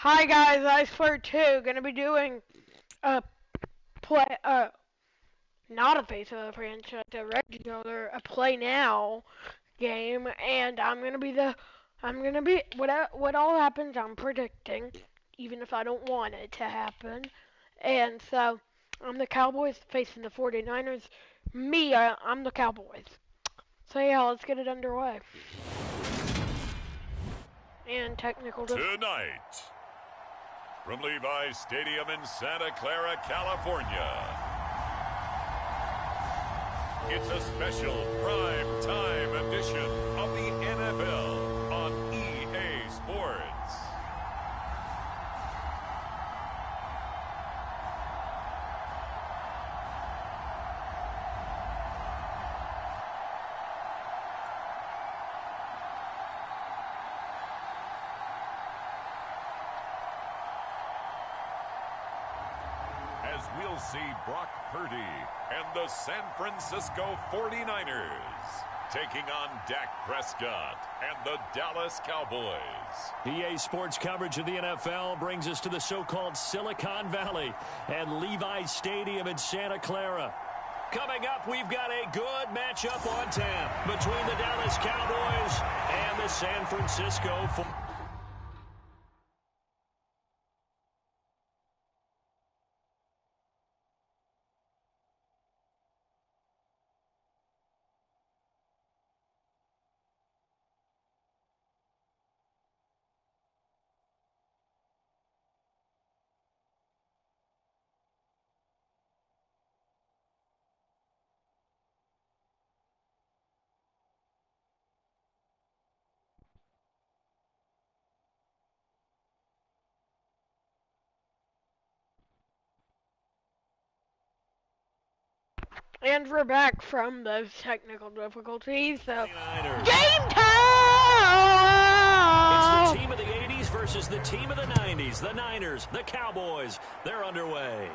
Hi guys, I swear too. Gonna be doing a play, not a face of the franchise, a regular, a play now game, and I'm gonna be, what all happens, I'm predicting, even if I don't want it to happen. And so, I'm the Cowboys facing the 49ers. I'm the Cowboys. So yeah, let's get it underway. And technical Tonight, from Levi's Stadium in Santa Clara, California, it's a special prime time edition of the NFL on EA Sports. As we'll see Brock Purdy and the San Francisco 49ers taking on Dak Prescott and the Dallas Cowboys. EA Sports coverage of the NFL brings us to the so-called Silicon Valley and Levi's Stadium in Santa Clara. Coming up, we've got a good matchup on tap between the Dallas Cowboys and the San Francisco 49ers. And we're back from those technical difficulties, so Niners. game It's time! the team of the 80s versus the team of the 90s. The Niners, the Cowboys, they're underway.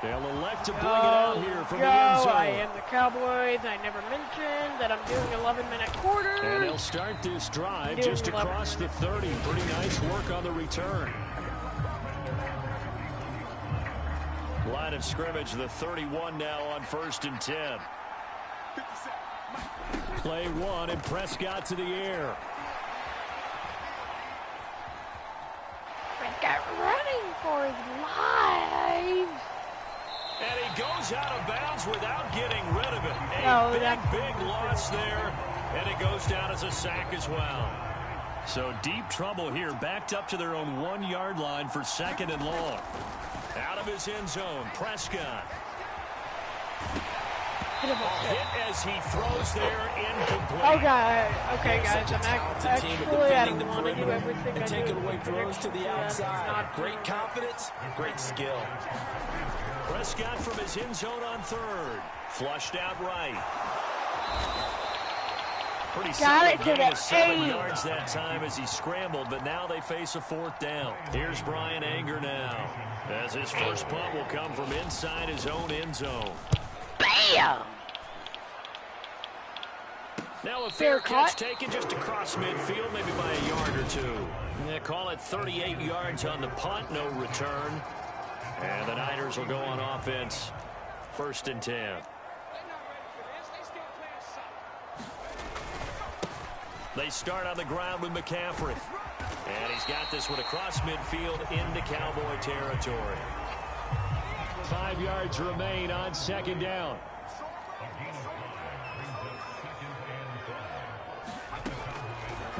They'll elect to bring it out here from the end zone. I am the Cowboys. I never mentioned that I'm doing 11-minute quarters. And they'll start this drive just across the 30. Pretty nice work on the return. Line of scrimmage, the 31 now on 1st and 10. Play one, and Prescott to the air. Prescott running for his life. And he goes out of bounds without getting rid of it. Big loss there, and it goes down as a sack as well. So deep trouble here, backed up to their own 1-yard line for 2nd and long. Out of his end zone, Prescott. Hit as he throws there, incomplete. Okay, guys, I'm actually, I don't want to do everything and I take do. it away throws to the outside. Great confidence, great skill. Prescott from his end zone on 3rd. Flushed out right. Pretty solid gain of 7 yards that time as he scrambled, but now they face a 4th down. Here's Brian Anger now, as his first punt will come from inside his own end zone. Bam! Now a fair catch taken just across midfield, maybe by a yard or two. They call it 38 yards on the punt, no return. And the Niners will go on offense, 1st and 10. They start on the ground with McCaffrey. And he's got this one across midfield into Cowboy territory. 5 yards remain on 2nd down.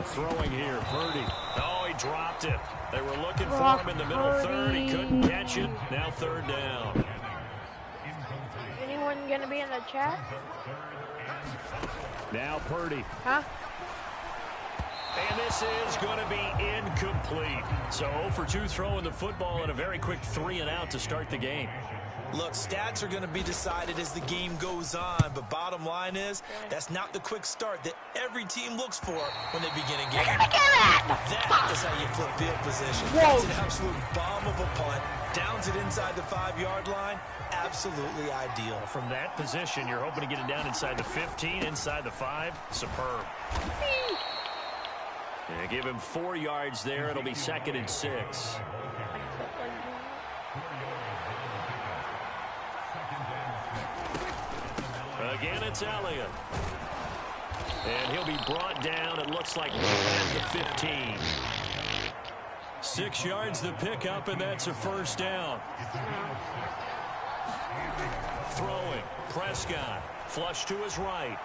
Throwing here, Purdy. Oh, he dropped it. They were looking for him in the middle 3rd. He couldn't catch it. Now 3rd down. Anyone going to be in the chat? Now Purdy. Huh? And this is going to be incomplete. So 0 for 2 throwing the football and a very quick 3 and out to start the game. Look, stats are going to be decided as the game goes on, but bottom line is that's not the quick start that every team looks for when they begin a game. That is how you flip field position. That's an absolute bomb of a punt. Downs it inside the 5-yard line. Absolutely ideal. From that position, you're hoping to get it down inside the 15, inside the 5. Superb. And give him 4 yards there. It'll be 2nd and 6. Again, it's Elliott. And he'll be brought down, it looks like, at the 15. 6 yards the pickup, and that's a first down. Throwing, Prescott, flush to his right.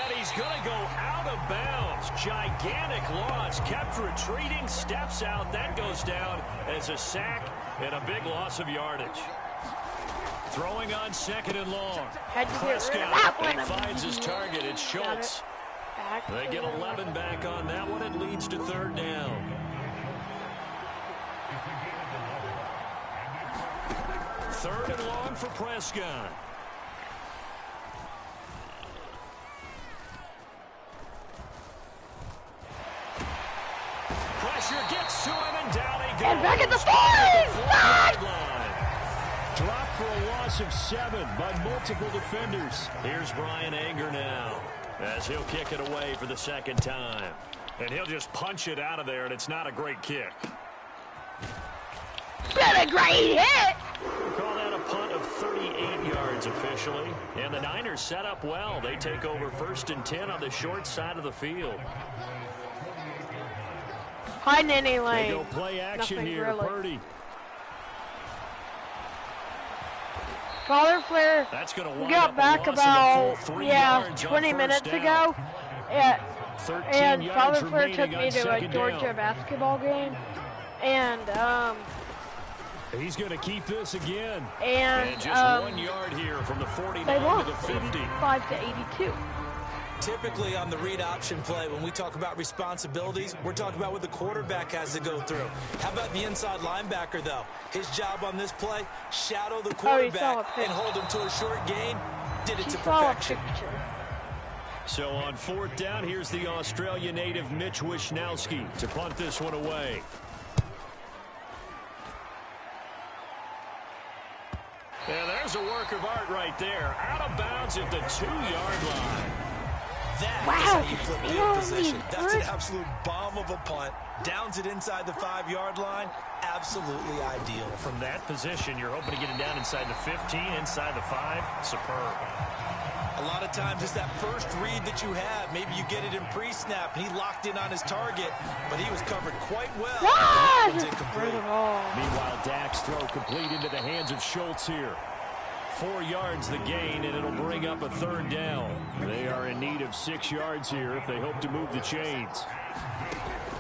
And he's going to go out of bounds. Gigantic loss. Kept retreating, steps out. That goes down as a sack and a big loss of yardage. Throwing on 2nd and long. Prescott finds his target. It's Schultz. They get 11 back on that one. It leads to 3rd down. Third and long for Prescott. Pressure gets to him, and down he goes. And back at the 4 Drop for a loss of 7 by multiple defenders. Here's Brian Anger now as he'll kick it away for the 2nd time. And he'll just punch it out of there, and it's not a great kick. Been a great hit. Call that a punt of 38 yards officially. And the Niners set up well. They take over 1st and 10 on the short side of the field. Hi, Nanny Lane. They go play action Nothing here, really. Purdy. Father Flair got back about 20 minutes ago, and Father Flair took me to a Georgia basketball game, and he's going to keep this again. And just 1 yard here from the 49 to the 50. 85 to 82. Typically on the read option play, when we talk about responsibilities, we're talking about what the quarterback has to go through. How about the inside linebacker, though? His job on this play, shadow the quarterback and hold him to a short gain. Did it to perfection. So on 4th down, here's the Australia native Mitch Wishnowski to punt this one away. And there's a work of art right there. Out of bounds at the 2-yard line. That is how you flip field position. That's an absolute bomb of a punt. Downs it inside the 5-yard line. Absolutely ideal. From that position, you're hoping to get it down inside the 15, inside the 5. Superb. A lot of times it's that first read that you have. Maybe you get it in pre-snap, and he locked in on his target, but he was covered quite well. Meanwhile, Dak's throw complete into the hands of Schultz here. 4 yards the gain, and it'll bring up a 3rd down. They are in need of 6 yards here if they hope to move the chains.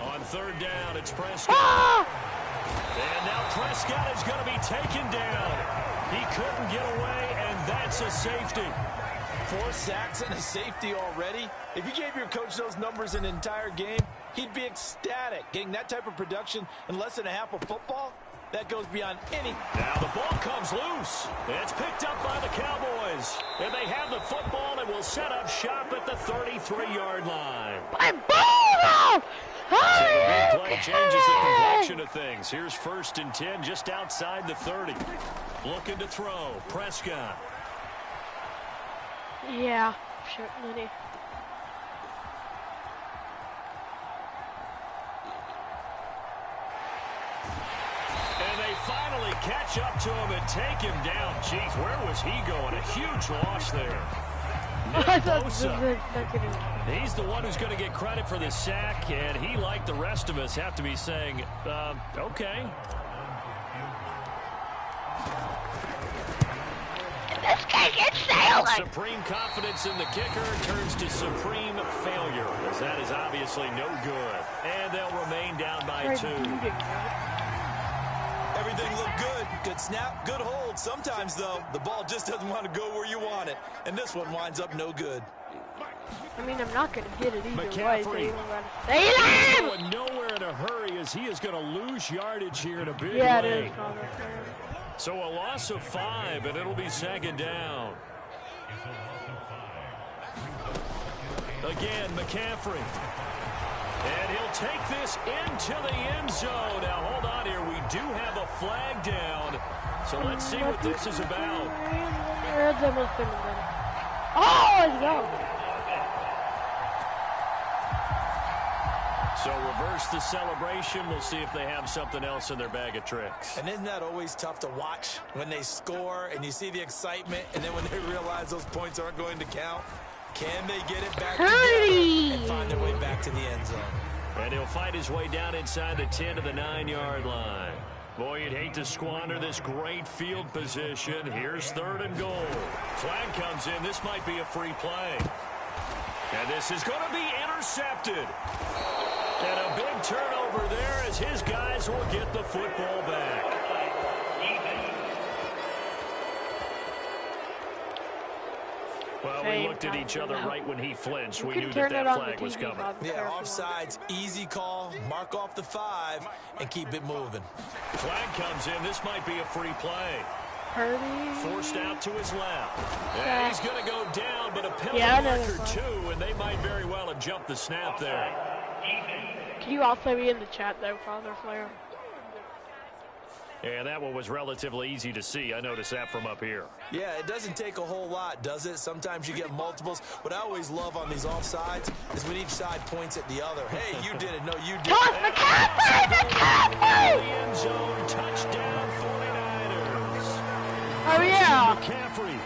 On 3rd down, it's Prescott. And now Prescott is going to be taken down. He couldn't get away, and that's a safety. 4 sacks and a safety already. If you gave your coach those numbers an entire game, he'd be ecstatic. Getting that type of production in less than a half of football, that goes beyond any. Now the ball comes loose. It's picked up by the Cowboys. And they have the football and will set up shop at the 33-yard line. My ball! So the big play changes the complexion of things. Here's 1st and 10 just outside the 30. Looking to throw. Prescott. Yeah, certainly. And they finally catch up to him and take him down. Jeez, where was he going? A huge loss there. He's the one who's going to get credit for the sack, and he, like the rest of us, have to be saying, okay. This kick is sailing. Supreme confidence in the kicker turns to supreme failure, as that is obviously no good. And they'll remain down by 2. Everything looked good. Good snap, good hold. Sometimes, though, the ball just doesn't want to go where you want it. And this one winds up no good. I mean, I'm not going to get it either McCaffrey. way. He's going nowhere in a hurry as he is going to lose yardage here in a big way. Yeah, it is. So a loss of 5, and it'll be 2nd down. Again, McCaffrey. And he'll take this into the end zone. Now, hold on here. We do have a flag down. So let's see what this is about. Oh, let's go. So reverse the celebration. We'll see if they have something else in their bag of tricks. And isn't that always tough to watch when they score and you see the excitement, and then when they realize those points aren't going to count? Can they get it back together and find their way back to the end zone? And he'll fight his way down inside the 10 to the 9-yard line. Boy, you'd hate to squander this great field position. Here's 3rd and goal. Flag comes in. This might be a free play. And this is going to be intercepted. And a big turnover there as his guys will get the football back. Well, we looked at each other right when he flinched. We knew that flag was coming. Yeah, offsides, easy call, mark off the 5, and keep it moving. Flag comes in. This might be a free play. Forced out to his left. And he's going to go down, but a penalty marker too, and they might very well have jumped the snap there. Can you also be in the chat, though, Father Flair? Yeah, that one was relatively easy to see. I noticed that from up here. Yeah, it doesn't take a whole lot, does it? Sometimes you get multiples. What I always love on these offsides is when each side points at the other. Hey, you did it. No, you did it. The end zone, touchdown 49ers. Oh, yeah. McCaffrey.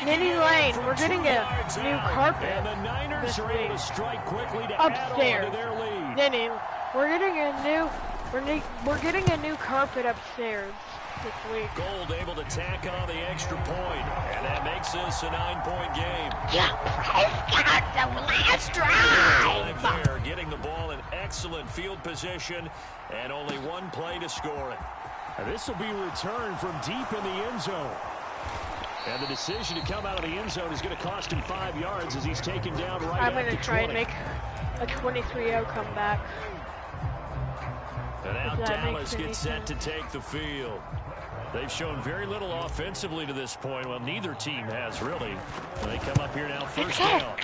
Mini Lane, we're getting a new carpet. And the Niners are able to strike quickly to upstairs. add on to their lead. Denny, we're getting a new carpet upstairs this week. Gold able to tack on the extra point, and that makes this a 9-point game. Yeah, got the last drive. There, getting the ball in excellent field position, and only one play to score it. And this will be returned from deep in the end zone. And the decision to come out of the end zone is going to cost him 5 yards as he's taken down right at the 20. I'm going to try and make a 23-0 comeback. And now Dallas gets set to take the field. They've shown very little offensively to this point. Well, neither team has really. And they come up here now, first down.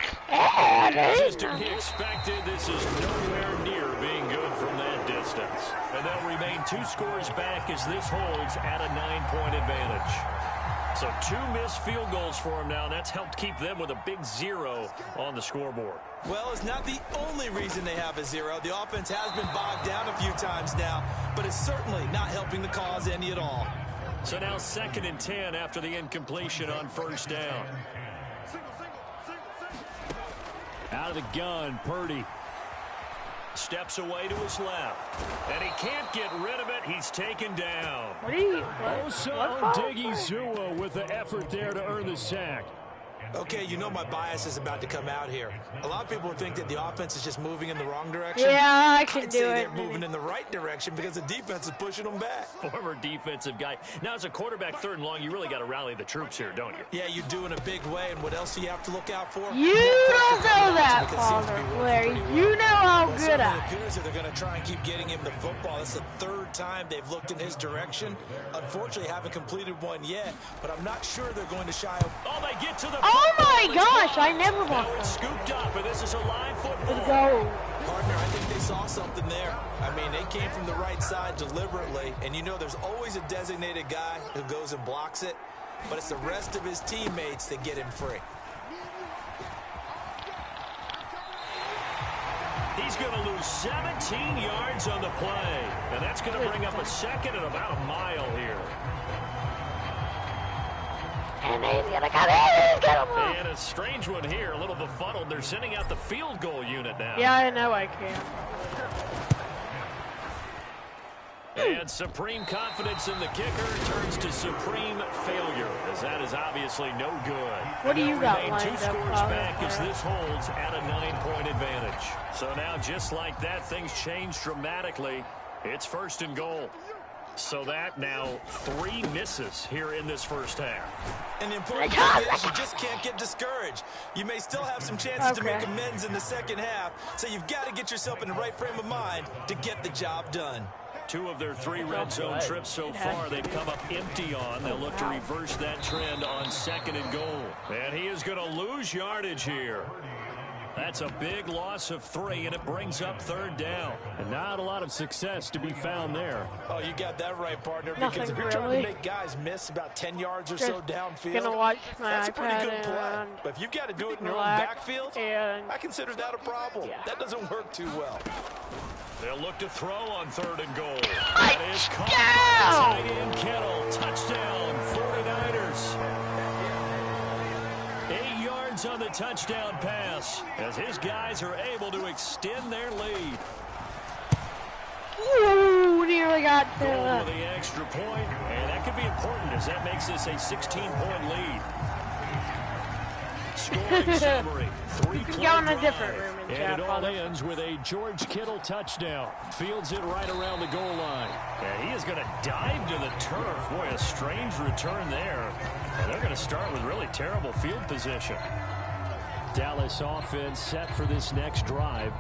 Just to be expected, this is nowhere near being good from that distance. And they'll remain 2 scores back as this holds at a 9-point advantage. So 2 missed field goals for them now. That's helped keep them with a big 0 on the scoreboard. Well, it's not the only reason they have a 0. The offense has been bogged down a few times now, but it's certainly not helping the cause any at all. So now 2nd and 10 after the incompletion on first down. Out of the gun, Purdy. Steps away to his left. And he can't get rid of it. He's taken down. Odighizuwa with the effort there to earn the sack. Okay, you know my bias is about to come out here. A lot of people think that the offense is just moving in the wrong direction. Yeah, I can I'd do say it. They're moving in the right direction because the defense is pushing them back. Former defensive guy. Now, as a quarterback 3rd and long, you really got to rally the troops here, don't you? Yeah, you do in a big way. And what else do you have to look out for? You don't know that, Father Larry. You know how good I am. It appears that they're going to try and keep getting him the football. It's the 3rd time they've looked in his direction. Unfortunately, haven't completed one yet, but I'm not sure they're going to shy. Oh, they get to the Oh my gosh, I never now walked it's scooped up, and this is a live football. Let's go. Partner, I think they saw something there. I mean, they came from the right side deliberately, and you know there's always a designated guy who goes and blocks it, but it's the rest of his teammates that get him free. He's going to lose 17 yards on the play, and that's going to bring up a 2nd and about a mile here. And he's going to come in. He's going to move. And a strange one here, a little befuddled. They're sending out the field goal unit now. Yeah, I know I can. And supreme confidence in the kicker turns to supreme failure, as that is obviously no good. What do you got remain lined 2 up, scores Father back as Flair? this holds at a 9-point advantage. So now, just like that, things change dramatically. It's 1st and goal. So that now 3 misses here in this first half. And the important thing is you just can't get discouraged. You may still have some chances to make Okay. amends in the second half, so you've got to get yourself in the right frame of mind to get the job done. 2 of their 3 red zone trips so far they've come up empty on. They'll look to reverse that trend on 2nd and goal. And he is going to lose yardage here. That's a big loss of 3, and it brings up 3rd down. And not a lot of success to be found there. Oh, you got that right, partner, Nothing because if you're really. trying to make guys miss about 10 yards or so downfield, Gonna watch my that's a pretty iPad good play. and But if you've got to do it in your own relax backfield, and I consider that a problem. yeah. That doesn't work too well. They'll look to throw on 3rd and goal. Touchdown! That is caught by tight end Kittle. Touchdown, 49ers. 8 yards on the touchdown pass as his guys are able to extend their lead. Ooh, nearly got Goal with the extra point, and that could be important as that makes this a 16-point lead. Scoring summary. 3-play go in a drive, different room and it all ends with a George Kittle touchdown. Fields it right around the goal line. And he is going to dive to the turf. Boy, a strange return there. And they're going to start with really terrible field position. Dallas offense set for this next drive.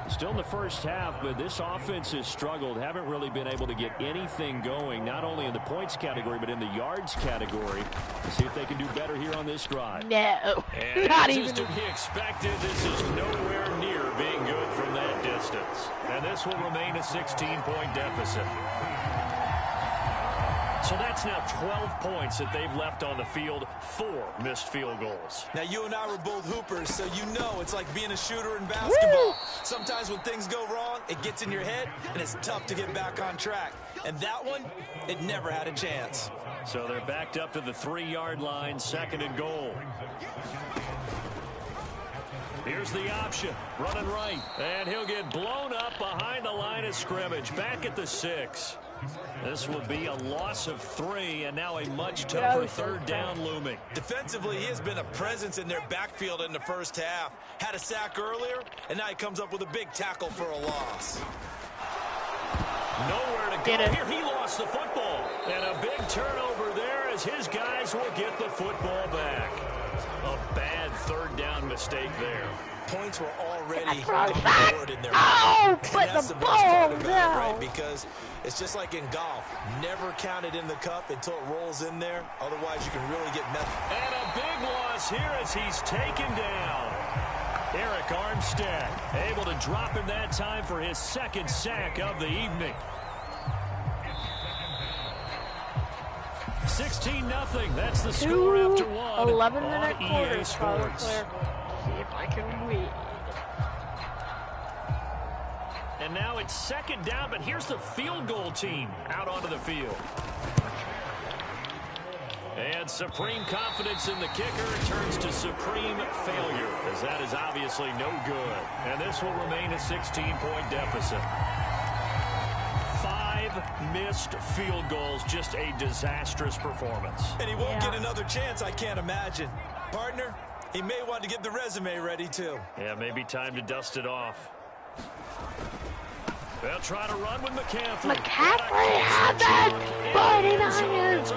Still in the first half, but this offense has struggled. Haven't really been able to get anything going, not only in the points category, but in the yards category. Let's see if they can do better here on this drive. No, and not as even. is to be expected, this is nowhere near being good from that distance. And this will remain a 16-point deficit. So that's now 12 points that they've left on the field, 4 missed field goals. Now, you and I were both hoopers, so you know it's like being a shooter in basketball. Woo! Sometimes when things go wrong, it gets in your head, and it's tough to get back on track. And that one, it never had a chance. So they're backed up to the 3-yard line, 2nd and goal. Here's the option, running right, and he'll get blown up behind the line of scrimmage, back at the 6. This will be a loss of 3, and now a much tougher 3rd down looming. Defensively, he has been a presence in their backfield in the first half. Had a sack earlier, and now he comes up with a big tackle for a loss. Nowhere to go here. He lost the football. And a big turnover there as his guys will get the football back. A bad 3rd down mistake there. Points were already on the board in their put the ball down. Right? Because it's just like in golf. Never count it in the cup until it rolls in there. Otherwise, you can really get messed. And a big loss here as he's taken down. Eric Armstead able to drop him that time for his 2nd sack of the evening. 16-0. That's the score after one. 11-minute on quarters. EA Sports. See if I can read. And now it's 2nd down, but here's the field goal team out onto the field. And supreme confidence in the kicker turns to supreme failure, as that is obviously no good. And this will remain a 16-point deficit. 5 missed field goals, just a disastrous performance. And he won't get another chance, I can't imagine. Partner, he may want to get the resume ready, too. Yeah, maybe time to dust it off. They'll try to run with McCaffrey. McCaffrey has it! 49ers!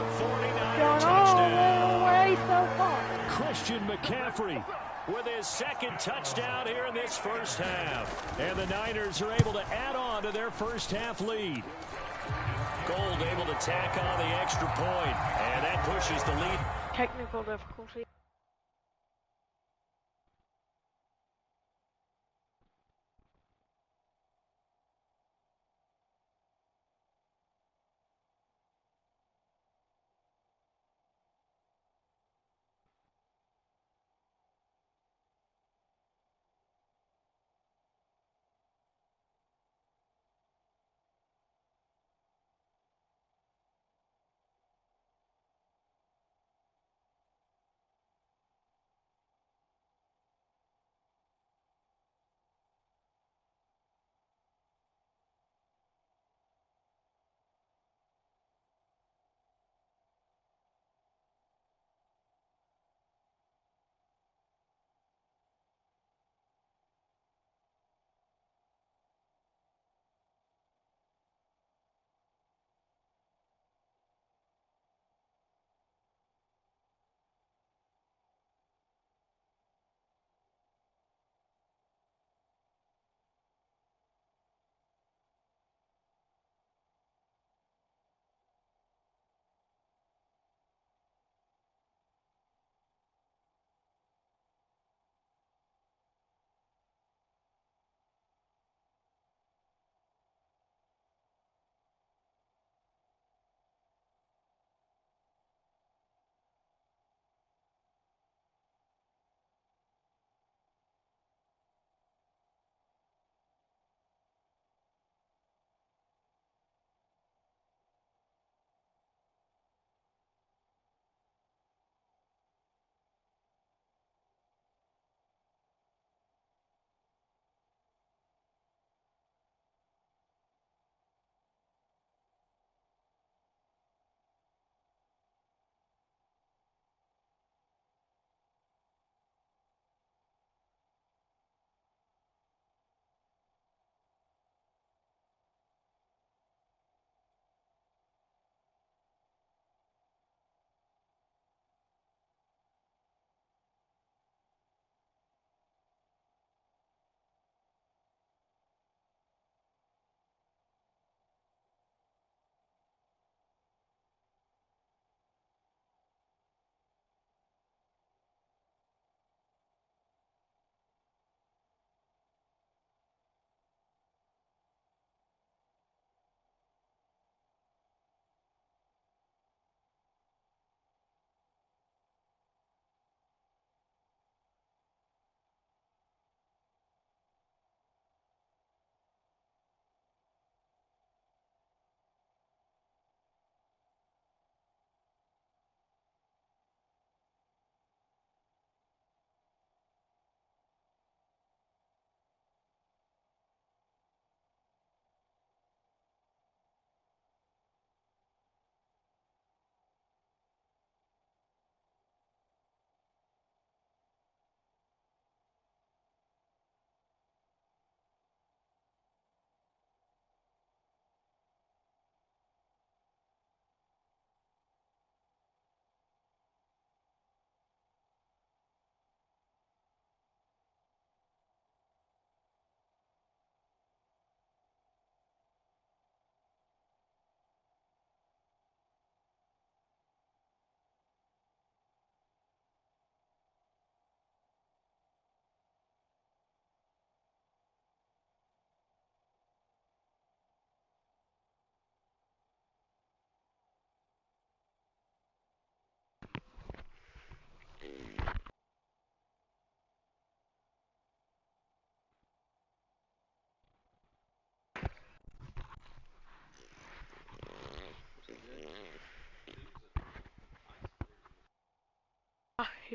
Going all the way so far. Christian McCaffrey with his 2nd touchdown here in this first half. And the Niners are able to add on to their first half lead. Gold able to tack on the extra point, and that pushes the lead. Technical difficulty.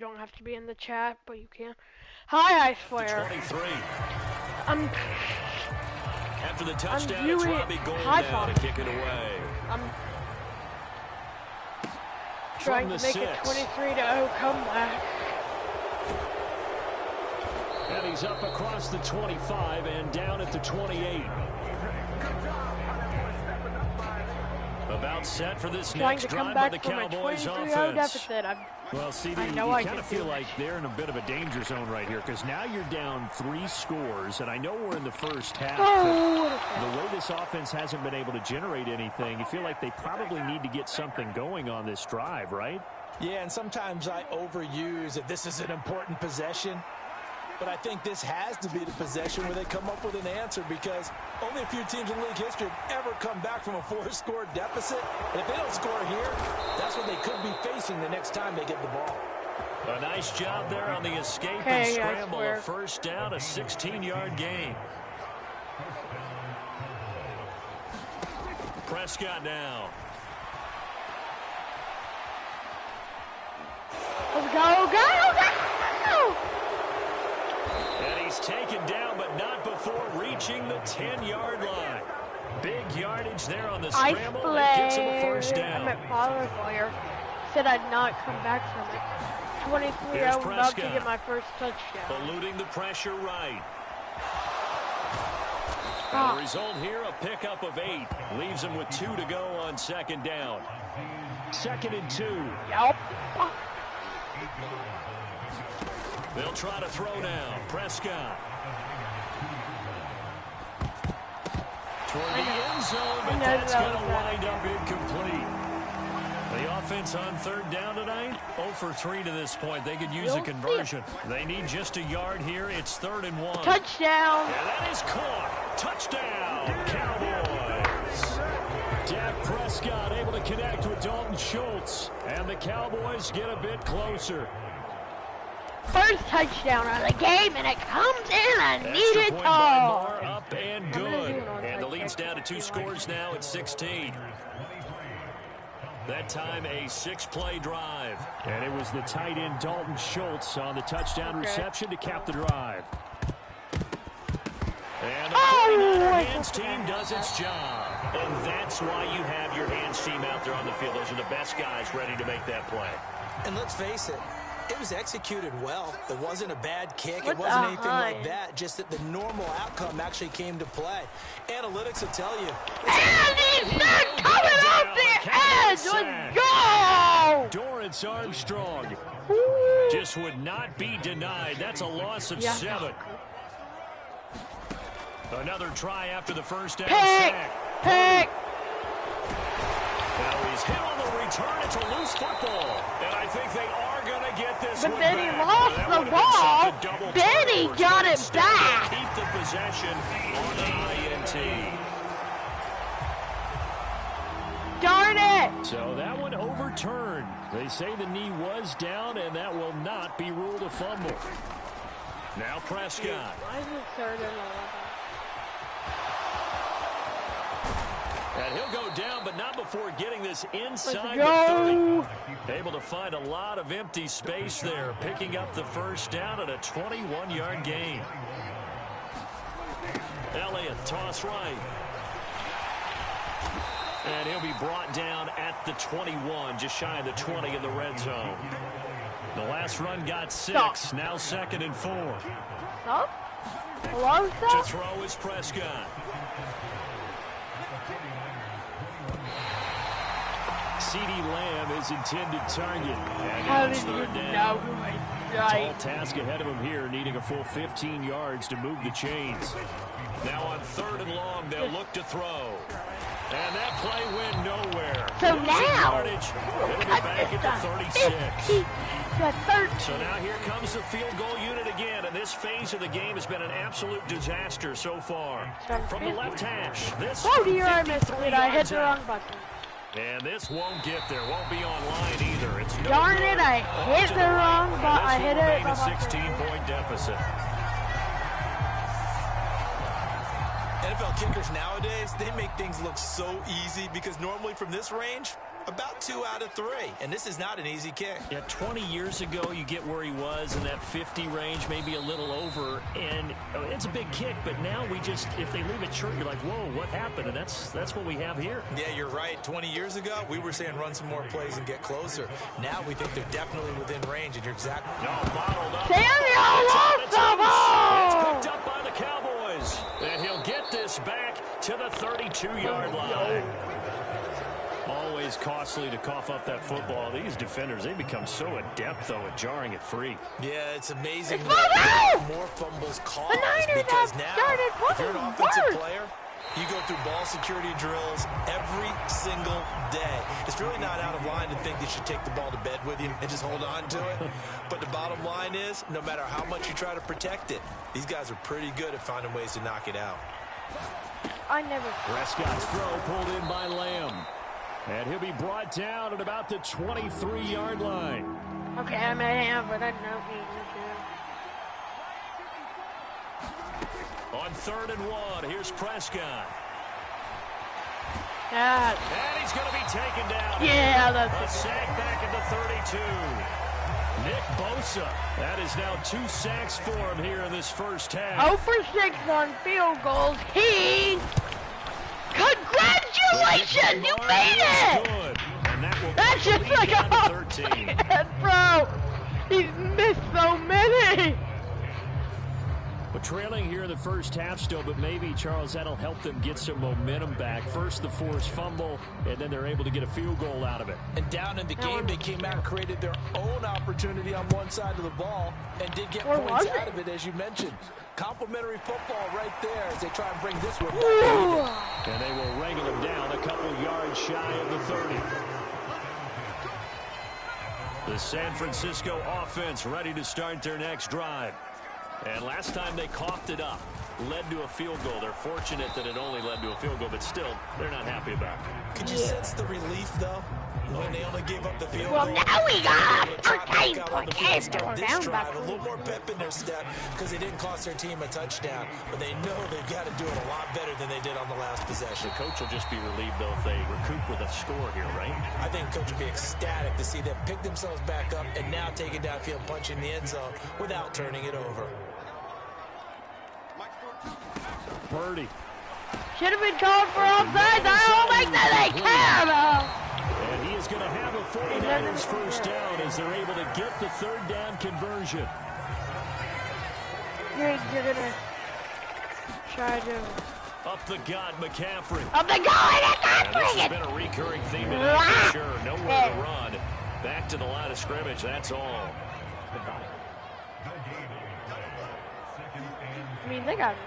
You don't have to be in the chat, but you can. Hi, I swear. 23. After the touchdown, it's Robbie Gould now to kick it away. I'm trying to make it 23-0 comeback. And he's up across the 25 and down at the 28. About set for this next drive by the Cowboys offense. Well, CD, you kind of feel like they're in a bit of a danger zone right here because now you're down 3 scores, and I know we're in the first half, but the way this offense hasn't been able to generate anything, you feel like they probably need to get something going on this drive, right? Yeah, and sometimes I overuse that this is an important possession. But I think this has to be the possession where they come up with an answer because only a few teams in league history have ever come back from a 4-score deficit. And if they don't score here, that's what they could be facing the next time they get the ball. A nice job there on the escape and scramble. A first down, a 16-yard gain. Prescott now. Let's go. And he's taken down, but not before reaching the 10-yard line. Big yardage there on the scramble that gets him a first down. I'm at father player. Said I'd not come back from it. 23, I'm about to get my first touchdown. Eluding the pressure right. And the result here, a pickup of 8. Leaves him with 2 to go on second down. 2nd and 2. Yep. They'll try to throw now. Prescott. Toward the end zone, but that's going to wind up incomplete. The offense on third down tonight, 0 for 3 to this point. They could use a conversion. They need just a yard here. It's 3rd and 1. Touchdown. And that is caught. Touchdown, Cowboys. Dak Prescott able to connect with Dalton Schultz. And the Cowboys get a bit closer. First touchdown of the game, and it comes in a needed point by Moore, up and good. And the lead's down to 2 scores now at 16. That time a 6-play drive. And it was the tight end Dalton Schultz on the touchdown reception to cap the drive. And the 49er hands team does its job. And that's why you have your hands team out there on the field. Those are the best guys ready to make that play. And let's face it, it was executed well. It wasn't a bad kick. It wasn't anything like that. Just that the normal outcome actually came to play. Analytics will tell you. And he's not coming off the edge. Let's go! Dorrance Armstrong just would not be denied. That's a loss of 7. Another try after the first down sack. Pick. Now he's hit on the return. It's a loose football. And I think they are going to get this but one then back. He lost the ball. Then he got it back. Keep the possession on the INT. Darn it. So that one overturned. They say the knee was down, and that will not be ruled a fumble. Now Prescott. Why is it 3rd and 11? And he'll go down, but not before getting this inside the 30. Able to find a lot of empty space there, picking up the first down at a 21-yard gain. Elliott, toss right. And he'll be brought down at the 21, just shy of the 20 in the red zone. The last run got 6, now 2nd and 4. Stop. Hello, to throw is Prescott. CeeDee Lamb is intended target. How did you know? Tall task ahead of him here, needing a full 15 yards to move the chains. Now on 3rd and long, they'll look to throw. And that play went nowhere. So now, it'll be back at the 36. So now here comes the field goal unit again, and this phase of the game has been an absolute disaster so far. From the left hash, this I missed it. I hit the wrong button. And this won't get there. Won't be online either. It's no darn it! I hit the wrong button. I hit it. A 16-point deficit. NFL kickers nowadays, they make things look so easy because normally from this range, About 2 out of 3, and this is not an easy kick. Yeah, 20 years ago, you get where he was in that 50 range, maybe a little over, and it's a big kick, but now we just, if they leave it short, you're like, whoa, what happened? And that's what we have here. Yeah, you're right. 20 years ago, we were saying run some more plays and get closer. Now we think they're definitely within range, and you're exactly... No, bottled up. Samuel lost the ball! It's picked up by the Cowboys, and he'll get this back to the 32-yard line. Always costly to cough up that football. These defenders, they become so adept, though, at jarring it free. Yeah, it's amazing that more fumbles caused because now, if you're an offensive player, you go through ball security drills every single day. It's really not out of line to think you should take the ball to bed with you and just hold on to it. But the bottom line is, no matter how much you try to protect it, these guys are pretty good at finding ways to knock it out. Prescott's throw pulled in by Lamb. And he'll be brought down at about the 23-yard line. Okay, I may have, but I don't need to. On 3rd and 1, here's Prescott. Yeah. And he's going to be taken down. Yeah, that's a sack back at the 32. Nick Bosa. That is now 2 sacks for him here in this first half. 0 for 6 on field goals. Congratulations, you made it! That's just like a 13. Bro, he's missed so many. But trailing here in the first half still, but maybe, Charles, that'll help them get some momentum back. First the forced fumble, and then they're able to get a field goal out of it. And down in the game, they came out and created their own opportunity on one side of the ball and did get points out of it, as you mentioned. Complimentary football right there as they try and bring this one back. And they will wrangle him down a couple yards shy of the 30. The San Francisco offense ready to start their next drive. And last time they coughed it up, led to a field goal. They're fortunate that it only led to a field goal, but still, they're not happy about it. Could you sense the relief, though, when they only gave up the field goal? Well, now we got a little more pep in their step because they didn't cost their team a touchdown, but they know they've got to do it a lot better than they did on the last possession. The coach will just be relieved, though, if they recoup with a score here, right? I think the coach will be ecstatic to see them pick themselves back up and now take it downfield, punch in the end zone without turning it over. Purdy. Should have been called for offside. I don't think that they care about. And he is going to have a 49ers first down as they're able to get the 3rd down conversion. You're going to try to... Up the gut, McCaffrey. Up the gut, this has been a recurring theme today for sure. Nowhere to run. Back to the line of scrimmage, that's all. I mean, they got it.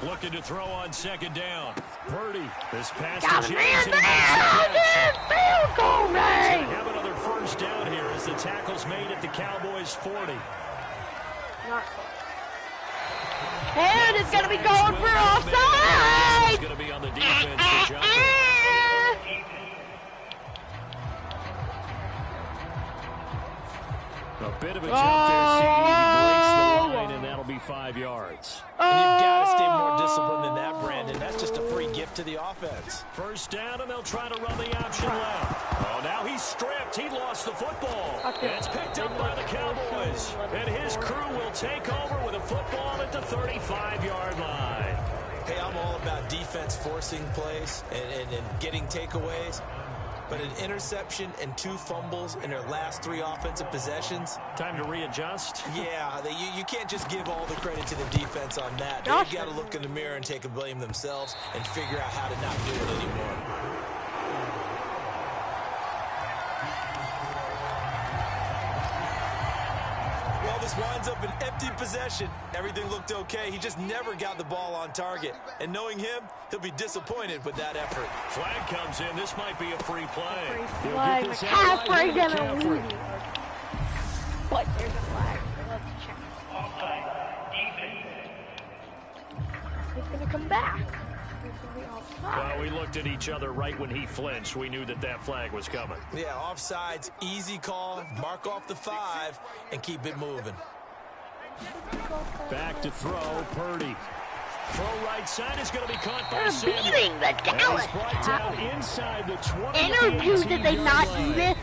Looking to throw on 2nd down. Purdy. This pass to Jackson. Field goal, man. Have another first down here as the tackle's made at the Cowboys 40. And it's going to be going for offside. It's going to be on the defense to jump it. A bit of a jump there, CD. He breaks the line, and that'll be 5 yards. And you've got to stay more disciplined than that, Brandon. That's just a free gift to the offense. First down, and they'll try to run the option left. Oh, now he's stripped. He lost the football. And it's picked up by the Cowboys. And his crew will take over with a football at the 35-yard line. Hey, I'm all about defense forcing plays and getting takeaways. But an interception and 2 fumbles in their last 3 offensive possessions. Time to readjust. Yeah, you can't just give all the credit to the defense on that. They've got to look in the mirror and take a blame themselves and figure out how to not do it anymore. Well, this winds up an empty possession. Everything looked okay. He just never got the ball on target. And knowing him, he'll be disappointed with that effort. Flag comes in. This might be a free play. Flag. McCaffrey gonna lose it. But there's a flag. Let's check. He's gonna come back. Well, we looked at each other right when he flinched. We knew that that flag was coming. Yeah, offsides, easy call. Mark off the 5 and keep it moving. Back to throw, Purdy. Throw right side is going to be caught by Samuel. They're beating the Dallas Cowboys. Inside the 20. Interview, did they not do this?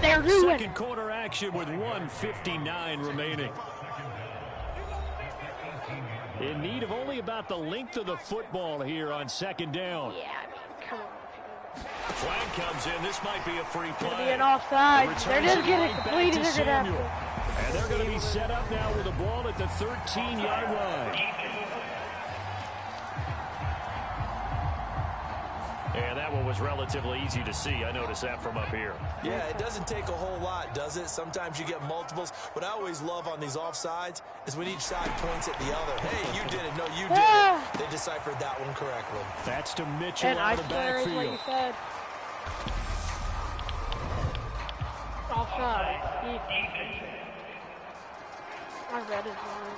They're doing. Second quarter action with 1:59 remaining. In need of only about the length of the football here on second down. Yeah, I mean, come on. Flag comes in. This might be a free play. It'll be an offside. They're just getting completed. They're going to have to. And they're going to be set up now with the ball at the 13-yard line. And that one was relatively easy to see. I noticed that from up here. Yeah, it doesn't take a whole lot, does it? Sometimes you get multiples. What I always love on these offsides is when each side points at the other. Hey, you did it. No, you did it. They deciphered that one correctly. That's to Mitchell and out of the backfield. Is what you said. Offside. I read it wrong.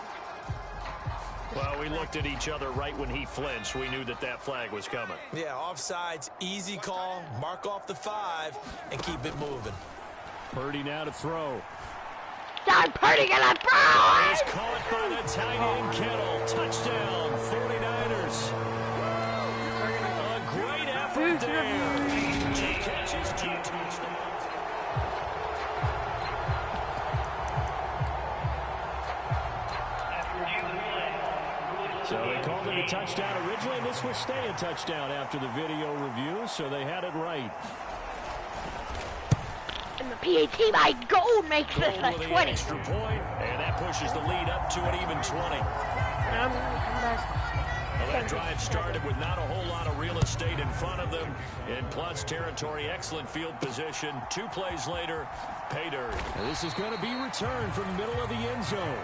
Well, we looked at each other right when he flinched. We knew that that flag was coming. Yeah, offsides, easy call, mark off the 5, and keep it moving. Purdy now to throw. John Purdy gonna throw! Is caught by the tight end Kittle. Touchdown, 49ers. A great effort there. 2 catches, 2 touchdowns. So they called it a touchdown originally, and this will stay a touchdown after the video review, so they had it right. And the PAT by Gold makes this a 20. Extra point, and that pushes the lead up to an even 20. Well, that drive started with not a whole lot of real estate in front of them. In plus territory, excellent field position. 2 plays later, pay dirt. This is going to be returned from the middle of the end zone.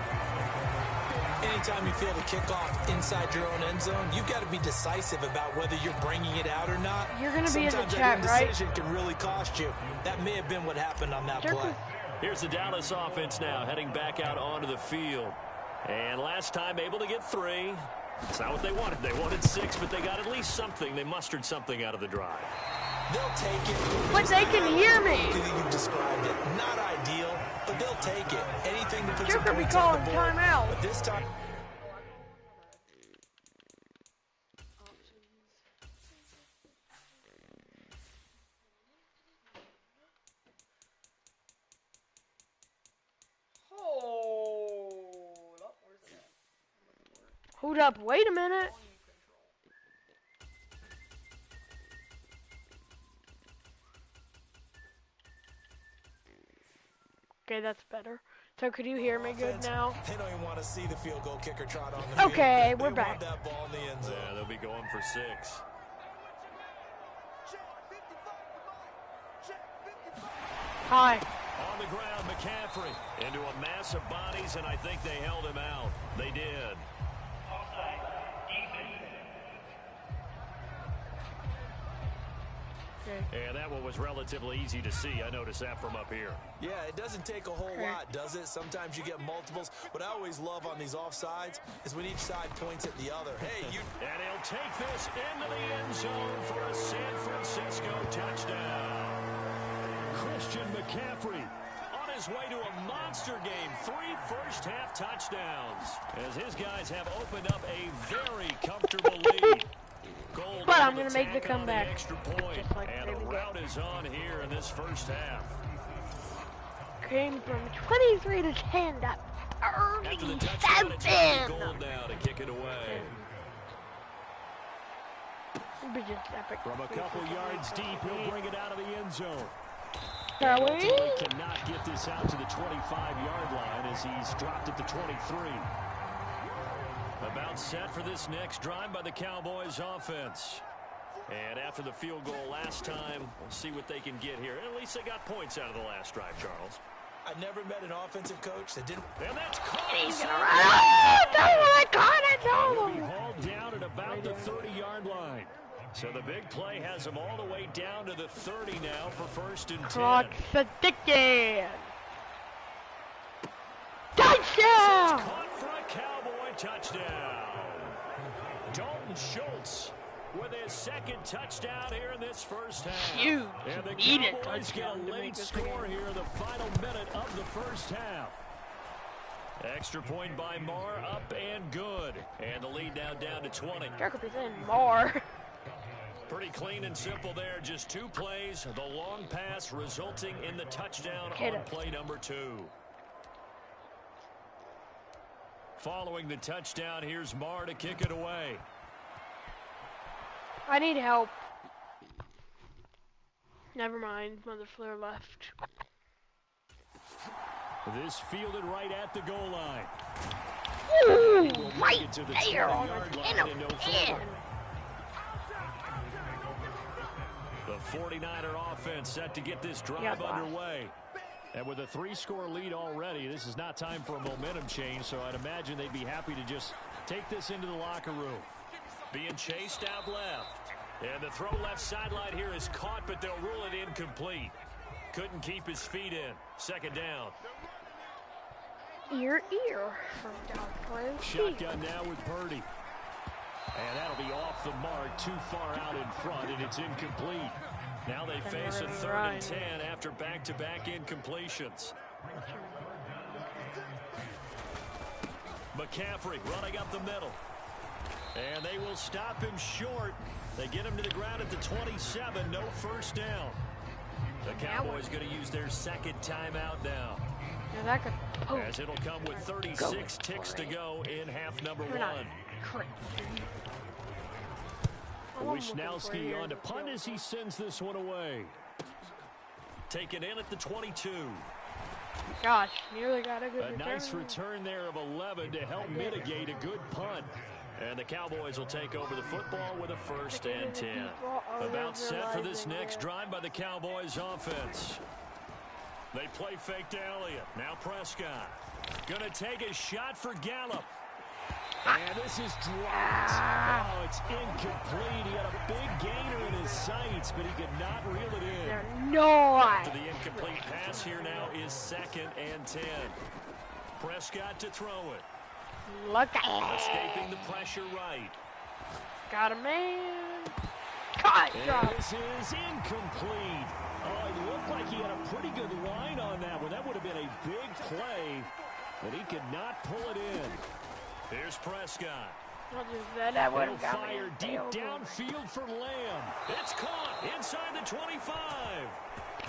Anytime you feel the kickoff inside your own end zone, you've got to be decisive about whether you're bringing it out or not. You're going to be in the Sometimes chat, that right? indecision can really cost you. That may have been what happened on that play. Here's the Dallas offense now heading back out onto the field. And last time able to get 3. It's not what they wanted. They wanted 6, but they got at least something. They mustered something out of the drive. They'll take it. But they can hear me. You've described it. Not ideal, but they'll take it. Anything to put You're some going to be points on calling the board. timeout. But this time... Hold up, wait a minute. Okay, that's better. So could you hear me good now? They don't even want to see the field goal kicker trot on the field. Okay, we're They back. want that ball in the end zone. Yeah, they'll be going for 6. Hi. On the ground, McCaffrey into a mass of bodies, and I think they held him out. They did. And that one was relatively easy to see. I noticed that from up here. Yeah, it doesn't take a whole lot, does it? Sometimes you get multiples. What I always love on these offsides is when each side points at the other. Hey, you... And he'll take this into the end zone for a San Francisco touchdown. Christian McCaffrey on his way to a monster game. 3 first-half touchdowns as his guys have opened up a very comfortable lead. Gold But I'm going to make the attack on comeback. Extra point, Just like and the route is on here in this first half. Came from 23 to 10 to After the touchdown, it's on 37. Gold now to kick it away. From a couple yards deep, he'll bring it out of the end zone. Ultimately cannot get this out to the 25-yard line as he's dropped at the 23. About set for this next drive by the Cowboys offense. And after the field goal last time, we'll see what they can get here. At least they got points out of the last drive, Charles. I never met an offensive coach that didn't... And that's caught. He's going to run. Oh, no, I caught it. He'll No. be hauled down at about the 30-yard line. So the big play has him all the way down to the 30 now for 1st and 10. Clock the ticket. Touchdown. Caught for a Cowboy touchdown. Dalton Schultz with his 2nd touchdown here in this first half. Huge. And the Need a Cowboys get a touchdown to make late this score game. here in the final minute of the first half. Extra point by Marr, up and good. And the lead now down to 20. Jacob is in Marr. Pretty clean and simple there. Just 2 plays. The long pass resulting in the touchdown on play number 2. Following the touchdown, here's Marr to kick it away. I need help. Never mind. Mother Flare left. This fielded right at the goal line. Ooh, right there on the 10 of 10. The 49er offense set to get this drive underway. And with a 3-score lead already, this is not time for a momentum change, so I'd imagine they'd be happy to just take this into the locker room. Being chased out left. And the throw left sideline here is caught, but they'll rule it incomplete. Couldn't keep his feet in. Second down. Ear from down. Shotgun now with Purdy. And that'll be off the mark, too far out in front, and it's incomplete. Now they face a 3rd and 10 after back-to-back incompletions. McCaffrey running up the middle. And they will stop him short. They get him to the ground at the 27, no first down. The Cowboys going to use their 2nd timeout now. As it'll come with 36 ticks to go in half number 1. Wisnowski on to punt as he sends this one away. Taken in at the 22. Gosh, nearly got a good return. A nice return there of 11 to help mitigate a good punt. And the Cowboys will take over the football with a 1st and 10. About set for this next drive by the Cowboys offense. They play fake to Elliott. Now Prescott. Gonna take a shot for Gallup. And this is dropped. Oh, it's incomplete. He had a big gainer in his sights, but he could not reel it in. After the incomplete pass here now is 2nd and 10. Prescott to throw it. Look at escaping the pressure right. Got a man. This is incomplete. Oh, it looked like he had a pretty good line on that one. That would have been a big play, but he could not pull it in. Here's Prescott. He'll fire deep downfield for Lamb. It's caught inside the 25.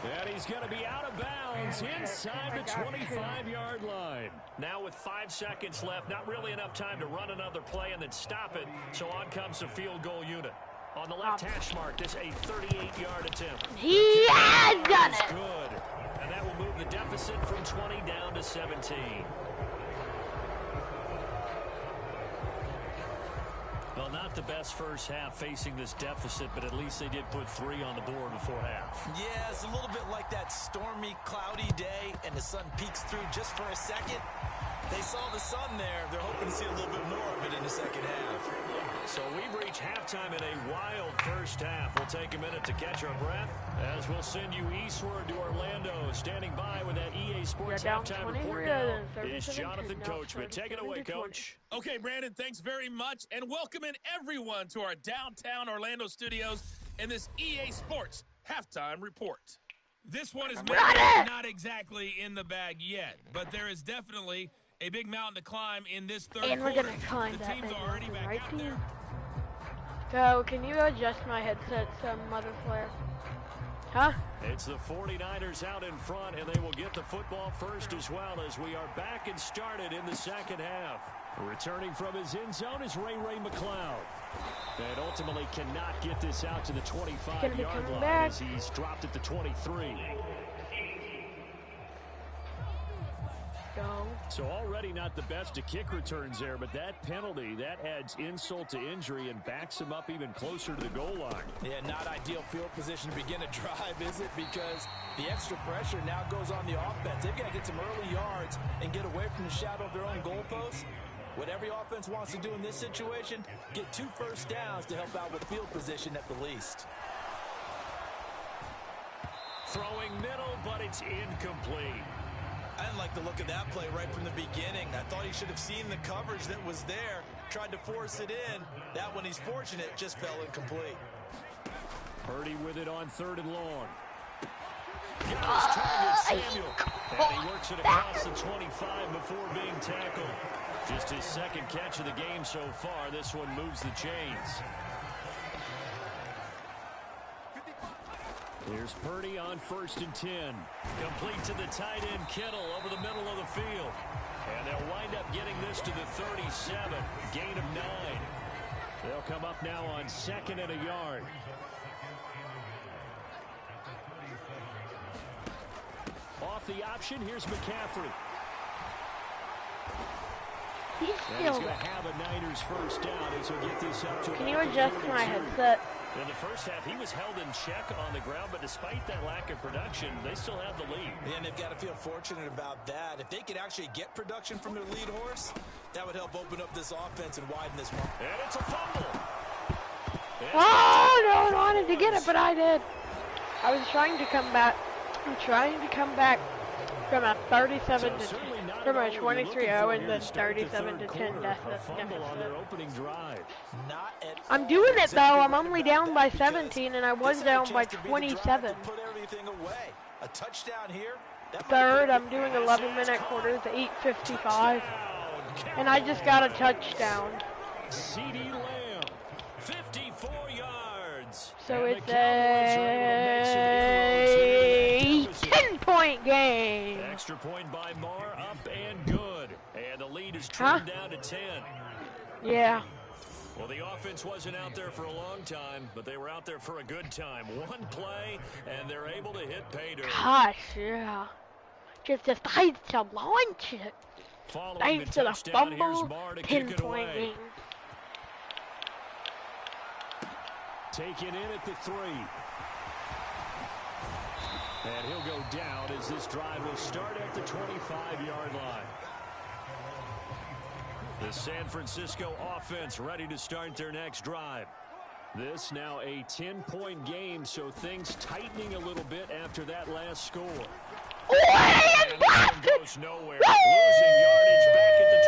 And he's going to be out of bounds inside the 25-yard line. Now with 5 seconds left, not really enough time to run another play and then stop it. So on comes the field goal unit. On the left hash mark, this a 38-yard attempt. He has done it. Good. And that will move the deficit from 20 down to 17. Well, not the best first half facing this deficit, but at least they did put 3 on the board before half. Yeah, it's a little bit like that stormy, cloudy day, and the sun peeks through just for a second. They saw the sun there. They're hoping to see a little bit more of it in the second half. So we've reached halftime in a wild first half. We'll take a minute to catch our breath as we'll send you eastward to Orlando. Standing by with that EA Sports halftime report now is Jonathan Coachman. Take it away, Coach. Okay, Brandon, thanks very much. And welcoming everyone to our downtown Orlando studios in this EA Sports halftime report. This one is maybe not exactly in the bag yet, but there is definitely a big mountain to climb in this third quarter. And we're going to climb the that team's big already mountain, back right, out team? there. So, can you adjust my headset some Mother Flare? Huh? It's the 49ers out in front, and they will get the football first as well as we are back and started in the second half. Returning from his end zone is Ray McLeod. And ultimately cannot get this out to the 25-yard line as he's dropped at the 23. Go. So already not the best of kick returns there, but that penalty, that adds insult to injury and backs him up even closer to the goal line. Yeah, not ideal field position to begin a drive, is it? Because the extra pressure now goes on the offense. They've got to get some early yards and get away from the shadow of their own goalposts. What every offense wants to do in this situation, get 2 first downs to help out with field position at the least. Throwing middle, but it's incomplete. I didn't like the look of that play right from the beginning. I thought he should have seen the coverage that was there, tried to force it in. That one, he's fortunate, just fell incomplete. Purdy with it on 3rd and long. Got his target, Samuel. And he works it across the 25 before being tackled. Just his second catch of the game so far. This one moves the chains. Here's Purdy on 1st and 10. Complete to the tight end Kittle over the middle of the field. And they'll wind up getting this to the 37. Gain of 9. They'll come up now on 2nd and a yard. Off the option, here's McCaffrey. And he's going to have a Niners first down as he'll get this up to. Can you adjust my headset? In the first half, he was held in check on the ground, but despite that lack of production, they still have the lead. And they've got to feel fortunate about that. If they could actually get production from their lead horse, that would help open up this offense and widen this one. And it's a fumble. Oh, no, I wanted to get it, but I did. I was trying to come back. I'm trying to come back from a 37 to from a 23-0 and then 37 to 10 deficit. I'm doing it though. I'm only down by 17 and I was down by 27. Third, I'm doing 11-minute quarters at 8:55, and I just got a touchdown. CD Lamb, 54 yards. So it's a 10-point game. Extra point by Marr, up and good. And the lead is trimmed down to 10. Yeah. Well, the offense wasn't out there for a long time, but they were out there for a good time. One play, and they're able to hit pay dirt. Gosh, yeah. Just decides to launch it. Thanks to the fumble, 10-point game. Taken in at the 3. And he'll go down as this drive will start at the 25-yard line. The San Francisco offense ready to start their next drive. This now a 10-point game, so things tightening a little bit after that last score. And goes nowhere. Losing yardage back at the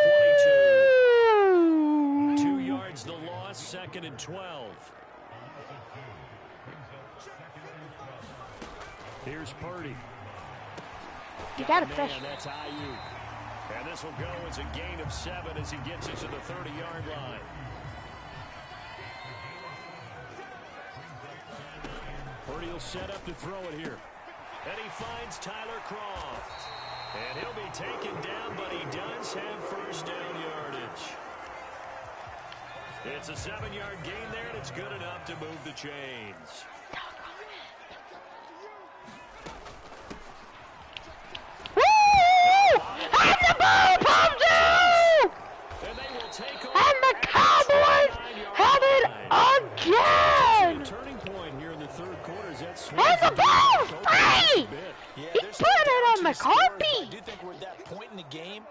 22. 2 yards the loss, 2nd and 12. Here's Purdy. You got a fish. That's IU. And this will go as a gain of 7 as he gets it to the 30-yard line. Purdy will set up to throw it here. And he finds Tyler Croft. And he'll be taken down, but he does have first down yardage. It's a 7-yard gain there, and it's good enough to move the chains. And the ball comes out! And the Cowboys have it again! Turning point here in the third quarter. And the ball's free! He put it on McCarthy! I do think we're at that point in the game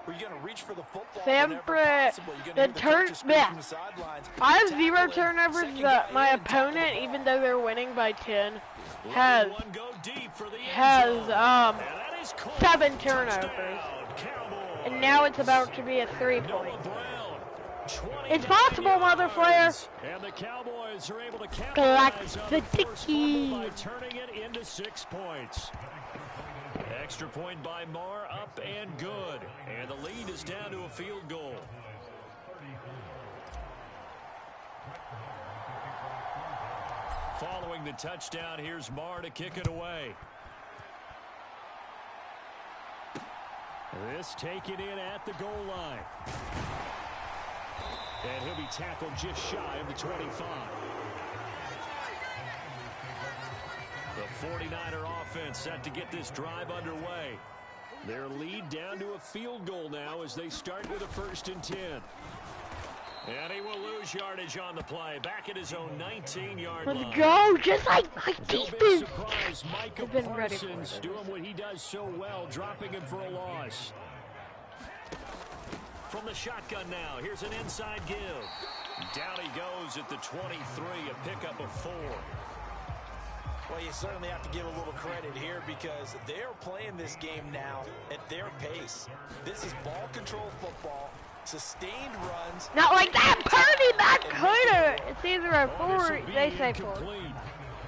where you're going to reach for the football. I have 0 turnovers. My opponent, even though they're winning by 10, has 7 turnovers. And now it's about to be a 3-point. It's possible, mother player. And the Cowboys are able to capitalize the dicky by turning it into 6 points. Extra point by Marr, up and good. And the lead is down to a field goal. Following the touchdown, here's Marr to kick it away. This taken in at the goal line. And he'll be tackled just shy of the 25. The 49er offense set to get this drive underway. Their lead down to a field goal now as they start with a 1st and 10. And he will lose yardage on the play. Back at his own 19-yard line. Let's go, just like my defense. Surprise, Micah Parsons doing what he does so well, dropping him for a loss. From the shotgun now, here's an inside give. Down he goes at the 23, a pickup of 4. Well, you certainly have to give a little credit here because they're playing this game now at their pace. This is ball control football, sustained runs. Not like that, Purdy, that coulda. It's either a 4, they say 4.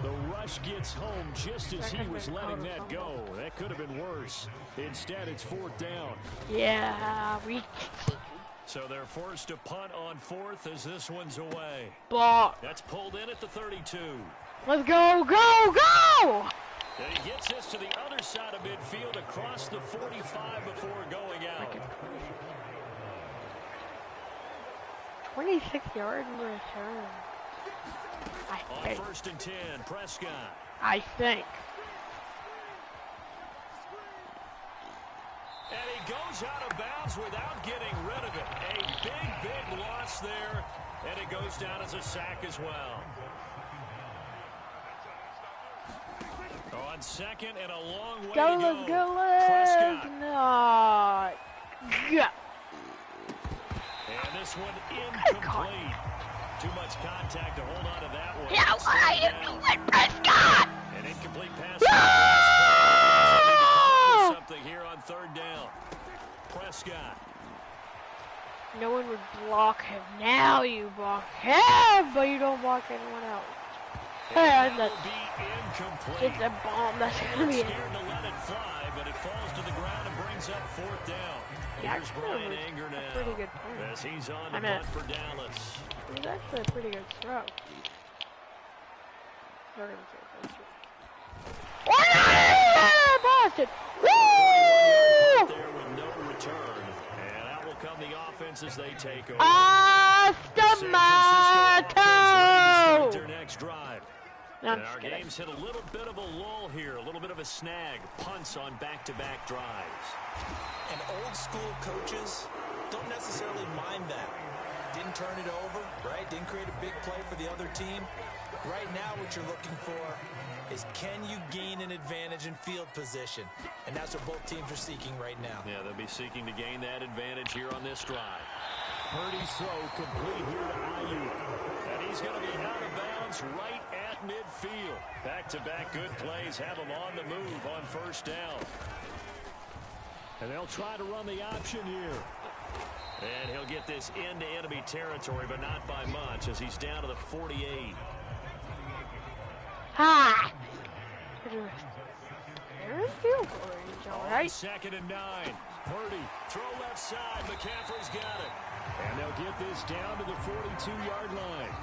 The rush gets home just as he was letting that go. That could have been worse. Instead, it's 4th down. Yeah, So they're forced to punt on 4th as this one's away. block. That's pulled in at the 32. Let's go, go, go! And he gets this to the other side of midfield across the 45 before going out. 26-yard return. On 1st and 10, Prescott. I think. And he goes out of bounds without getting rid of it. A big loss there, and it goes down as a sack as well. On 2nd and a long way Go, to go. let's go, let's Prescott. not. Go. And this one incomplete. Too much contact to hold on to that one. Yeah, what are you doing, Prescott? An incomplete pass. No! Something here on 3rd down. Prescott. No one would block him. Now you block him, but you don't block anyone else. And And that that's will be incomplete. it's a bomb. That's gonna be Scared it. to let it fly, but it falls to the ground and brings up 4th down. Here's Actually, Brian it was Anger a now. pretty good punt. As he's on the I mean, punt for Dallas. It was actually a pretty good throw. Boston! Woo! There with no return. And out will come the offense as they take over. Tomato! Their next drive. No, I'm And just our kidding. game's hit a little bit of a lull here, a little bit of a snag. Punts on back-to-back drives. And old school coaches don't necessarily mind that. Didn't turn it over, right? Didn't create a big play for the other team. Right now what you're looking for is can you gain an advantage in field position? And that's what both teams are seeking right now. Yeah, they'll be seeking to gain that advantage here on this drive. Purdy's throw complete here to Ayuk. And he's going to be out of bounds right at midfield. Back-to-back good plays have him on the move on 1st down. And they'll try to run the option here. And he'll get this into enemy territory, but not by much as he's down to the 48. Hi. There's field goal range, all right. 2nd and 9. Purdy, throw left side. McCaffrey's got it. And they'll get this down to the 42-yard line.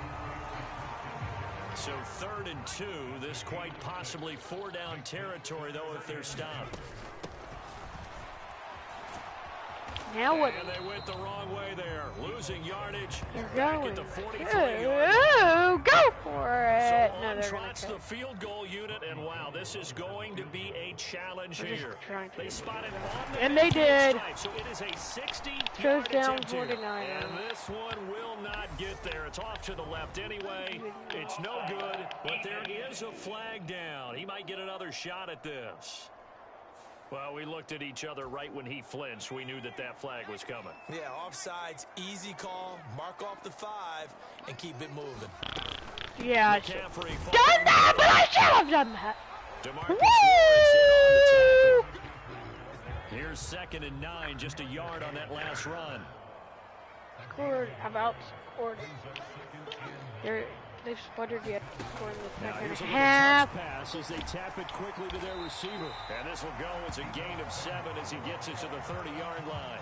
So 3rd and 2. This quite possibly 4-down territory, though, if they're stopped. Now what? And they went the wrong way there. Losing yardage. They're Back going. at the 43-yard line. Ooh, go for it. So No, on they're gonna trots cut. the field goal unit, and wow, this is going to be a challenge They're just here. trying to- They spotted on the And they midfield did. stripe, so it is a 60-yard Goes down attempt here. 49. And this one will not get there. It's off to the left anyway. It's no good, but there is a flag down. He might get another shot at this. Well, we looked at each other right when he flinched. We knew that that flag was coming. Yeah, offsides, easy call, mark off the 5, and keep it moving. Yeah, I should McCaffrey have done that, but I should have done that. DeMarcus Woo! Lawrence in on the tackle. Here's 2nd and 9, just a yard on that last run. Scored, about scored. They've sputtered yet. Scored in the Now second here's a little half. touch pass as they tap it quickly to their receiver. And this will go as a gain of 7 as he gets it to the 30-yard line.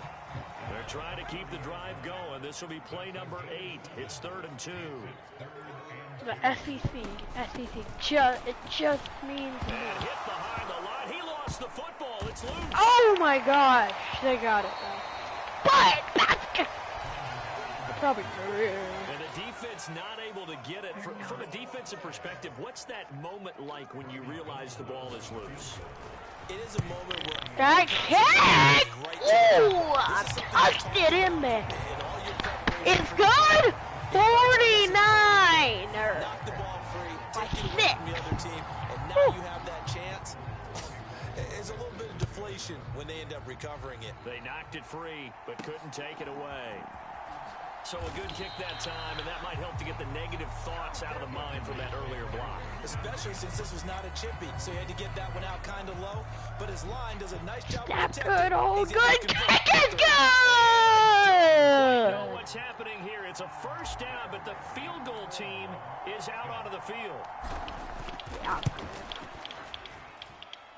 They're trying to keep the drive going. This will be play number 8. It's 3rd and 2. The SEC, it just means And more. hit behind the line. He lost the football. It's loose. Oh my gosh, they got it though. But that's probably true. And the defense not able to get it. From a defensive perspective, what's that moment like when you realize the ball is loose? It is a moment where That kick! Ooh, I touched it in there. It's good. 49. knock the ball free, take it away from the other team, and now you have that chance. It's a little bit of deflation when they end up recovering it. They knocked it free, but couldn't take it away. So a good kick that time, and that might help to get the negative thoughts out of the mind from that earlier block. Especially since this was not a chippy, so he had to get that one out kind of low. But his line does a nice job of That protecting. good old He's able to good convert kick is it. know what's happening here. It's a first down, but the field goal team is out onto the field. Yeah.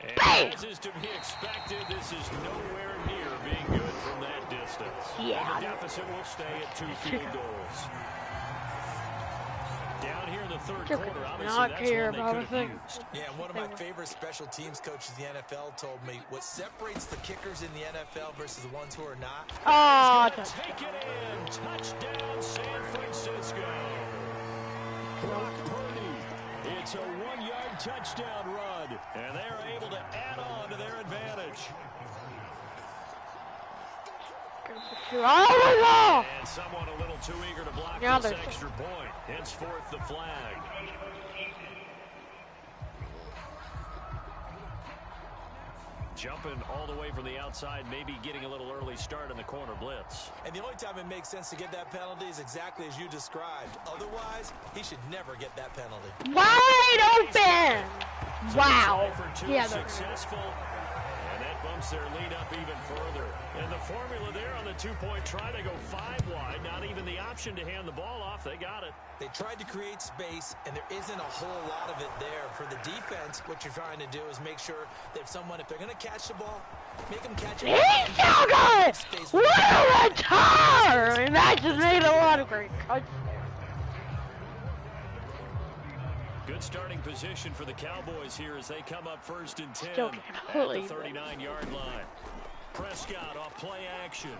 And as is to be expected, this is nowhere near being good from that distance. Yeah. And the deficit will stay at 2 field goals. Down here in the third quarter, obviously not that's care one about they a could thing. have used. Yeah, and one of my favorite special teams coaches in the NFL told me what separates the kickers in the NFL versus the ones who are not. Oh, Take it in. Touchdown, San Francisco. Brock Purdy. It's a 1-yard touchdown run, and they're able to add on to their advantage. And someone a little too eager to block this extra point. Henceforth the flag. Jumping all the way from the outside, maybe getting a little early start in the corner blitz. And the only time it makes sense to get that penalty is exactly as you described. Otherwise, he should never get that penalty. Wide open! Wow. Yeah, successful. And that bumps their lead up even further. And the formula there on the two-point try to go 5 wide. Not even the option to hand the ball off. They got it. They tried to create space, and there isn't a whole lot of it there. For the defense, what you're trying to do is make sure that someone, if they're going to catch the ball, make them catch it. He's so good! What a return! That just made a lot of great cuts. Good starting position for the Cowboys here as they come up 1st and 10 Still at the 39-yard line. Prescott off play action.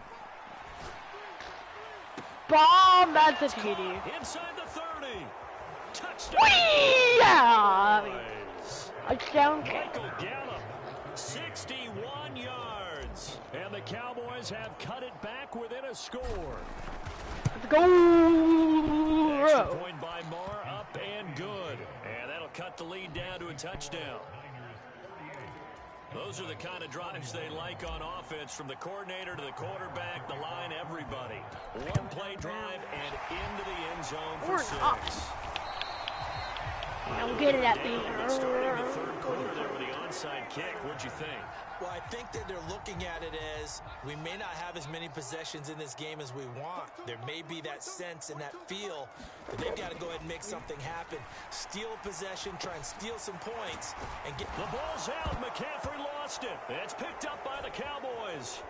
Bomb, that's a TD. Inside the 30. Touchdown. Yeah! Touchdown. Michael Gallup, 61 yards. And the Cowboys have cut it back within a score. Let's go! Extra point by Moore, up and good. And that'll cut the lead down to a touchdown. Those are the kind of drives they like on offense, from the coordinator to the quarterback, the line, everybody. One play drive and into the end zone for 6. I'll get it at the starting the third quarter there with the onside kick. What'd you think? Well, I think that they're looking at it as we may not have as many possessions in this game as we want. There may be that sense and that feel that they've got to go ahead and make something happen. Steal a possession, try and steal some points, and get... The ball's out. McCaffrey lost it. It's picked up by the Cowboys.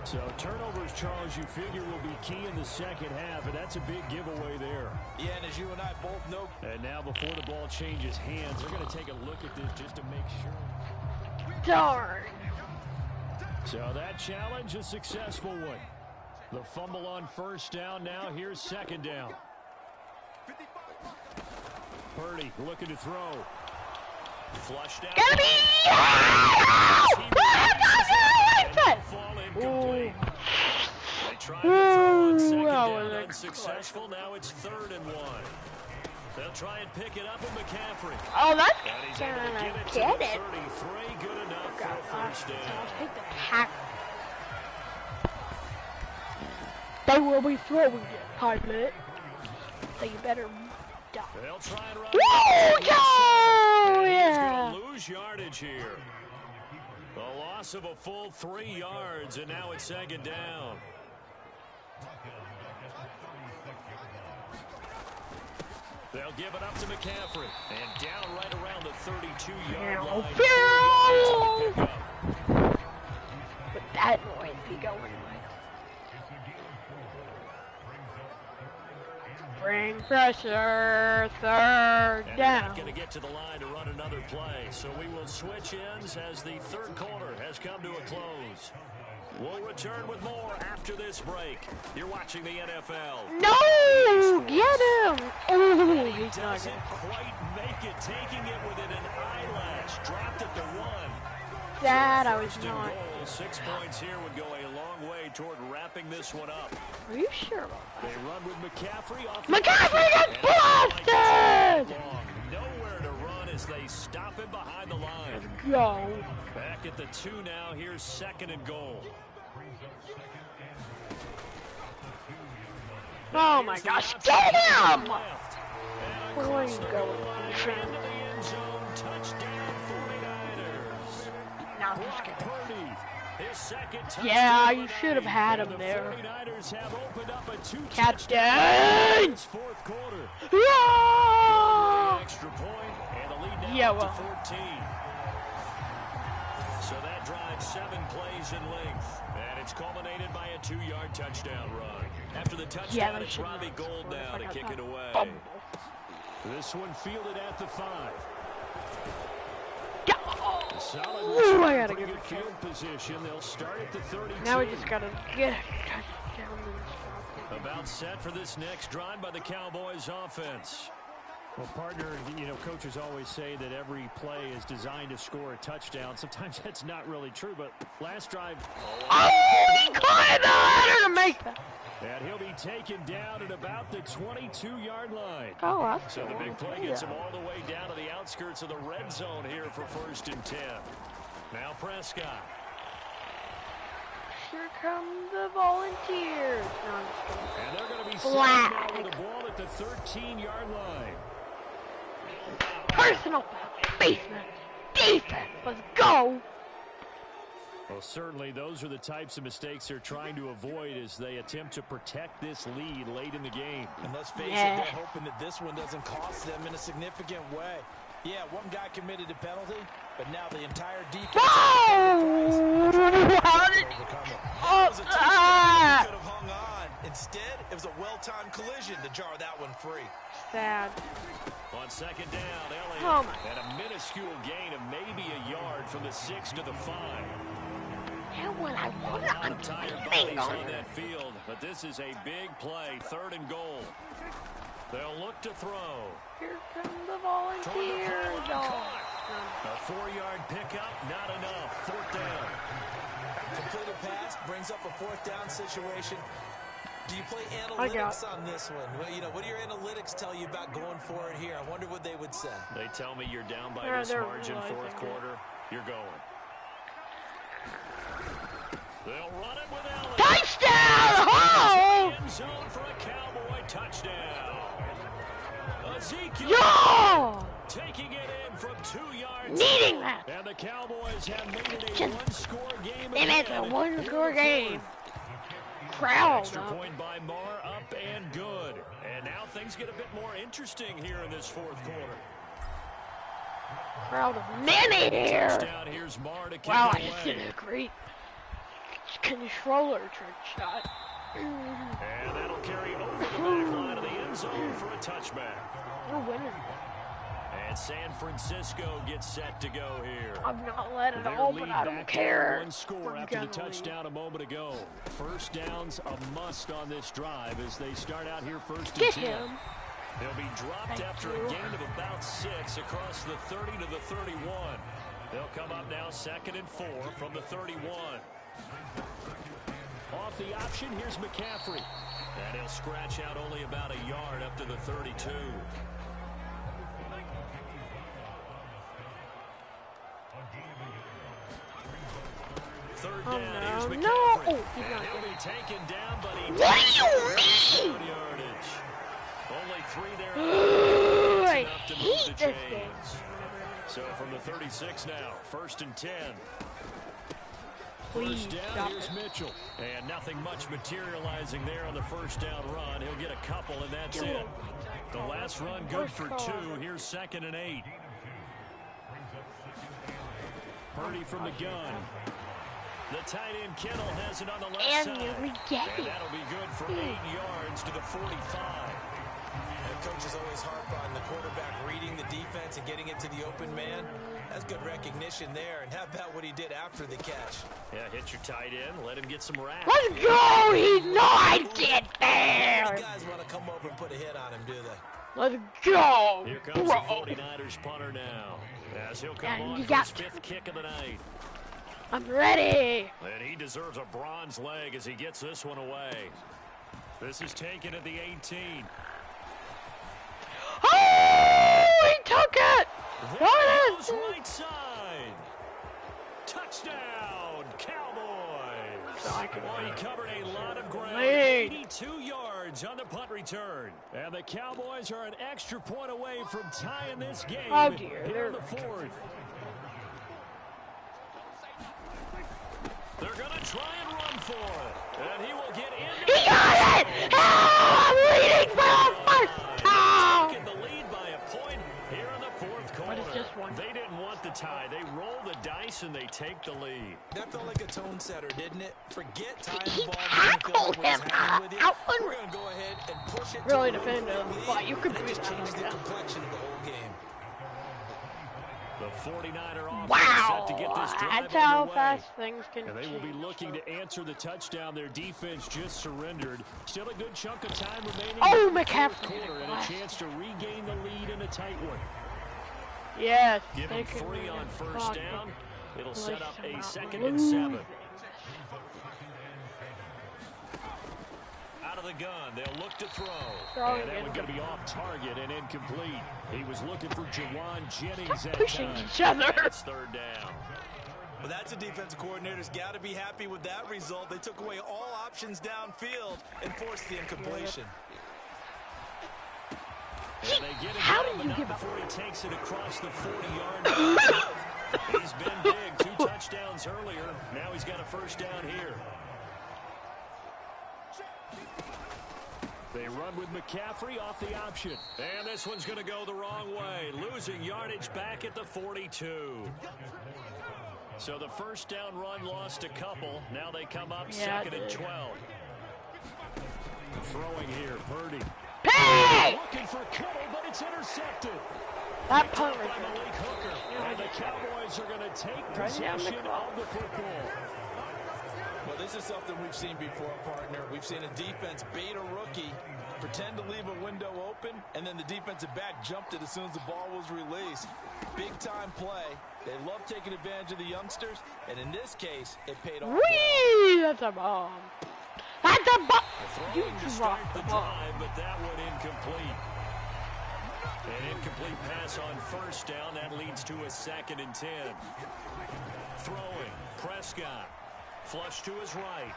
So turnovers, Charles, you figure will be key in the second half, and that's a big giveaway there. Yeah, and as you and I both know. And now before the ball changes hands, they're going to take a look at this just to make sure. Darn. So that challenge, a successful one. The fumble on first down. Now here's second down. Purdy looking to throw. Flushed out. Gotta be! Fall incomplete. They tried to throw on second down, unsuccessful. Now it's 3rd and 1. They'll try and pick it up with McCaffrey. Oh, that's And he's able to get it to the 33. Good enough for a first down. I'll take the pack. They will be throwing it, pilot. So you better die. They'll try and run. Oh, He's yeah. going to lose yardage here. The loss of a full 3 yards, and now it's 2nd down. They'll give it up to McCaffrey. And down right around the 32-yard line. But that noise be going. Bring pressure, 3rd and down. Not going to get to the line to run another play. So we will switch ends as the third quarter has come to a close. We'll return with more after this break. You're watching the NFL. No! Get him! Oh, He doesn't quite make it, taking it within an eyelash. Dropped at the 1. That I was First and not. goal. 6 points here would go a long way toward wrapping this one up. Are you sure about that? They run with McCaffrey off. McCaffrey gets blasted! Nowhere to run as they stop him behind the line. Go. Back at the 2 now. Here's 2nd and goal. Oh my gosh, get him! Please go. No, I'm just kidding. Yeah, you should have had him there. Captain! Yeah, well. So that drive 7 plays in length, and it's culminated by a 2-yard touchdown run. After the touchdown, it's Robbie Gould now to kick it away. This one fielded at the 5. Ooh, I gotta get the field position. They'll start at the 32. Now we just gotta get a touchdown. About set for this next drive by the Cowboys offense. Well, partner, you know, coaches always say that every play is designed to score a touchdown. Sometimes that's not really true, but last drive... Oh, he climbed the ladder to make that. And he'll be taken down at about the 22-yard line. Oh, that's so the big play gets him all the way down to the outskirts of the red zone here for 1st and 10. Now Prescott. Here come the Volunteers. No, and they're going to be set now with the ball at the 13-yard line. Personal defense. Let's go. Well, certainly those are the types of mistakes they're trying to avoid as they attempt to protect this lead late in the game. And let's face it, they're hoping that this one doesn't cost them in a significant way. Yeah, one guy committed a penalty, but now the entire defense How did could have hung on. Instead, it was a well-timed collision to jar that one free. Sad. On 2nd down, Elliott had a minuscule gain of maybe a yard from the 6 to the 5. And when I want a lot of tired bodies on that field, but this is a big play, 3rd and goal. They'll look to throw. Here come the Volunteers. A 4-yard pickup, not enough. 4th down. Completed pass brings up a 4th down situation. Do you play analytics on this one? Well, you know, what do your analytics tell you about going for it here? I wonder what they would say. They tell me you're down by this margin 4th quarter. You're going. They'll run it with Elliott. Touchdown! Oh! End zone for a Cowboy touchdown. Ezekiel taking it in from 2 yards. Needing that. And the Cowboys have made it a one-score game. They made it a one-score game. Crowd. Extra point by Marr, up and good. And now things get a bit more interesting here in this 4th quarter. Crowd of many here. Touchdown, here's Marr to kick wow, it I just away. did a great controller trick shot. And that'll carry over the back line of the end zone for a touchback. We're winning. And San Francisco gets set to go here. I've not led at all, but I don't care. One score after the touchdown a moment ago. 1st down's a must on this drive as they start out here 1st and 10. Get him. They'll be dropped after a gain of about 6 across the 30 to the 31. They'll come up now 2nd and 4 from the 31. Off the option, here's McCaffrey. And he'll scratch out only about a yard up to the 32. Third down, here's McCaffrey. No! And he'll be taken down, but he what do you mean? Yardage. Only 3 there. Ooh, I enough to move hate the this chains. game. So from the 36 now, 1st and 10. Please First down, stop here's it. Mitchell. And nothing much materializing there on the 1st down run. He'll get a couple, and that's it. The last run good for 2. Here's 2nd and 8. Purdy from the gun. The tight end Kittle has it on the left And side. we get And it. that'll be good for 8 yards to the 45. And coaches always harp on the quarterback reading the defense and getting it to the open man. That's good recognition there. And how about what he did after the catch? Yeah, hit your tight end. Let him get some racks. Let's go! He's not get there! These guys want to come over and put a hit on him, do they? Let's go! Here comes the 49ers punter now. As he'll come on for his 5th kick of the night. I'm ready! And he deserves a bronze leg as he gets this one away. This is taken at the 18. Oh! He took it! There goes right side. Touchdown, Cowboys. Well, he covered a lot of ground. 82 yards on the punt return. And the Cowboys are an extra point away from tying this game here in the fourth. They're going to try and run for it. And he will get into it. He got it! Oh, I'm leading for the first time! Taking the lead by a point here in the fourth quarter. They didn't want the tie. They roll the dice and they take the lead. That felt like a tone setter, didn't it? Forget tying the ball. Tackled him. We're going to go ahead and push it. Really defend him, but you could beat that. Change the complexion of the whole game. The 49er offense Wow, set to get this drive that's how underway. fast things can And they will be looking to answer the touchdown. Their defense just surrendered. Still a good chunk of time remaining in the fourth quarter and a chance to regain the lead in a tight one. Yes. Give them 3 on first down. It'll set up a 2nd and 7. Out of the gun, they'll look to throw. And that one's going to be off target and incomplete. He was looking for Jawan Jennings that time. It's 3rd down. Well, that's a defensive coordinator's got to be happy with that result. They took away all options downfield and forced the incompletion. And they get it down, but not before he takes it across the 40-yard line. He's been big. 2 touchdowns earlier. Now he's got a first down here. They run with McCaffrey off the option. And this one's going to go the wrong way. Losing yardage back at the 42. So the first down run lost a couple. Now they come up 2nd and 12. Throwing here, Purdy. Hey! Looking for Kittle, but it's intercepted. That punt by Malik Hooker. And the Cowboys are going to take possession of the football. Well, this is something we've seen before, partner. We've seen a defense bait a rookie, pretend to leave a window open, and then the defensive back jumped it as soon as the ball was released. Big-time play. They love taking advantage of the youngsters, and in this case, it paid off. Whee! That's a bomb. That's a bomb. You to start the drive, but that one incomplete. An incomplete pass on first down. That leads to a 2nd and 10. Throwing. Prescott. Flush to his right.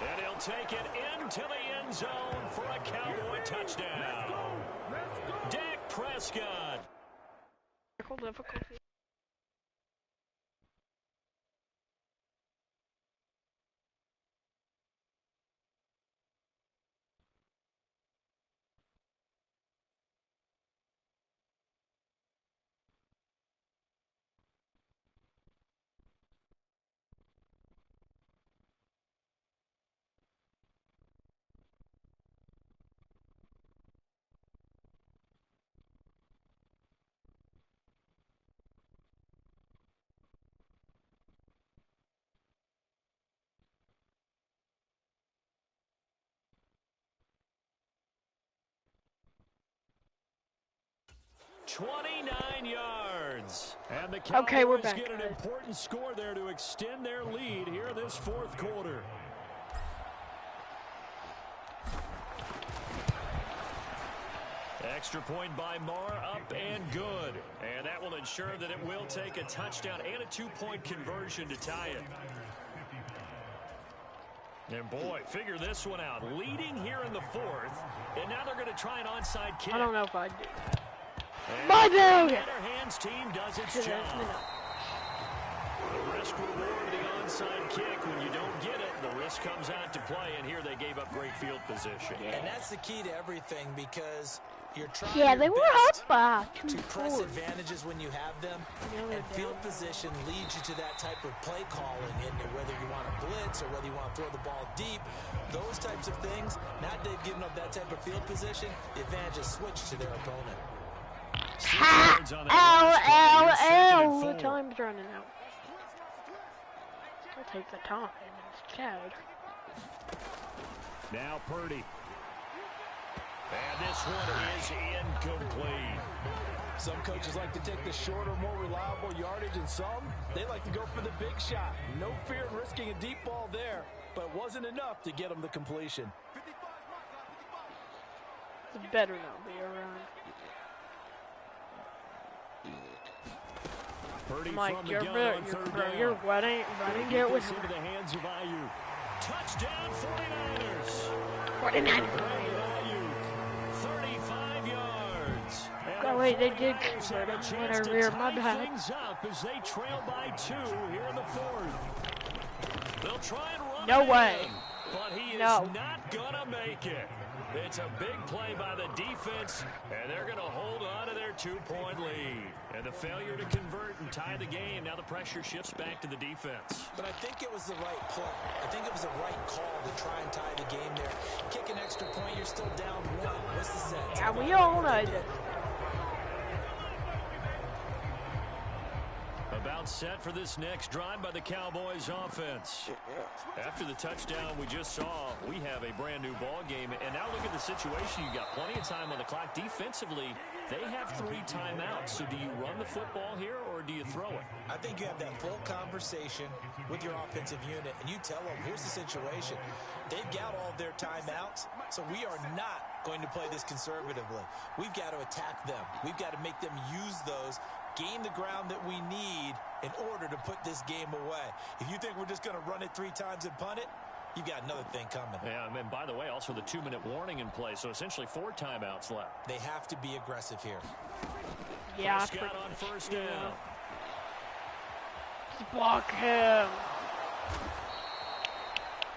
And he'll take it into the end zone for a Cowboy touchdown. Dak Prescott. Difficulty. $29 yards. And the Cowboys get an important score there to extend their lead here in this fourth quarter. Extra point by Marr, up and good. And that will ensure that it will take a touchdown and a 2-point conversion to tie it. And boy, figure this one out. Leading here in the fourth, and now they're going to try an onside kick. I don't know if I'd do that. And the hands team does its job. The risk reward of the onside kick. When you don't get it, the risk comes out to play, and here they gave up great field position. And that's the key to everything, because you're trying they were up to press advantages when you have them, and field position leads you to that type of play calling, and whether you want to blitz or whether you want to throw the ball deep, those types of things. Now they've given up that type of field position, the advantage is switched to their opponent. The time's running out. I'll take the time. It's Chad. Now Purdy. And this one is incomplete. Some coaches like to take the shorter, more reliable yardage, and some, they like to go for the big shot. No fear in risking a deep ball there, but it wasn't enough to get them the completion. It better not be a run. Purdy Like, from the gun on third down. you're running it with into the hands of Ayuk. Touchdown 49ers. 49ers. 35 yards. Oh wait, they did convert it. What a rear, my bad. Things up as they trail by 2 here in the fourth. They'll try and run. No way. But he is not gonna make it. It's a big play by the defense, and they're going to hold on to their 2-point lead. And the failure to convert and tie the game, now the pressure shifts back to the defense. But I think it was the right play. I think it was the right call to try and tie the game there. Kick an extra point, you're still down 1. What's the sense? Yeah, we all know that. About set for this next drive by the Cowboys offense. After the touchdown we just saw, we have a brand new ball game. And now look at the situation. You got plenty of time on the clock. Defensively, they have 3 timeouts. So do you run the football here or do you throw it? I think you have that full conversation with your offensive unit, and you tell them, here's the situation. They've got all of their timeouts, so we are not going to play this conservatively. We've got to attack them. We've got to make them use those, gain the ground that we need in order to put this game away. If you think we're just going to run it 3 times and punt it, you've got another thing coming. Yeah, and by the way, also the 2-minute warning in play, so essentially 4 timeouts left. They have to be aggressive here. Yeah, Prescott on first down. Block him.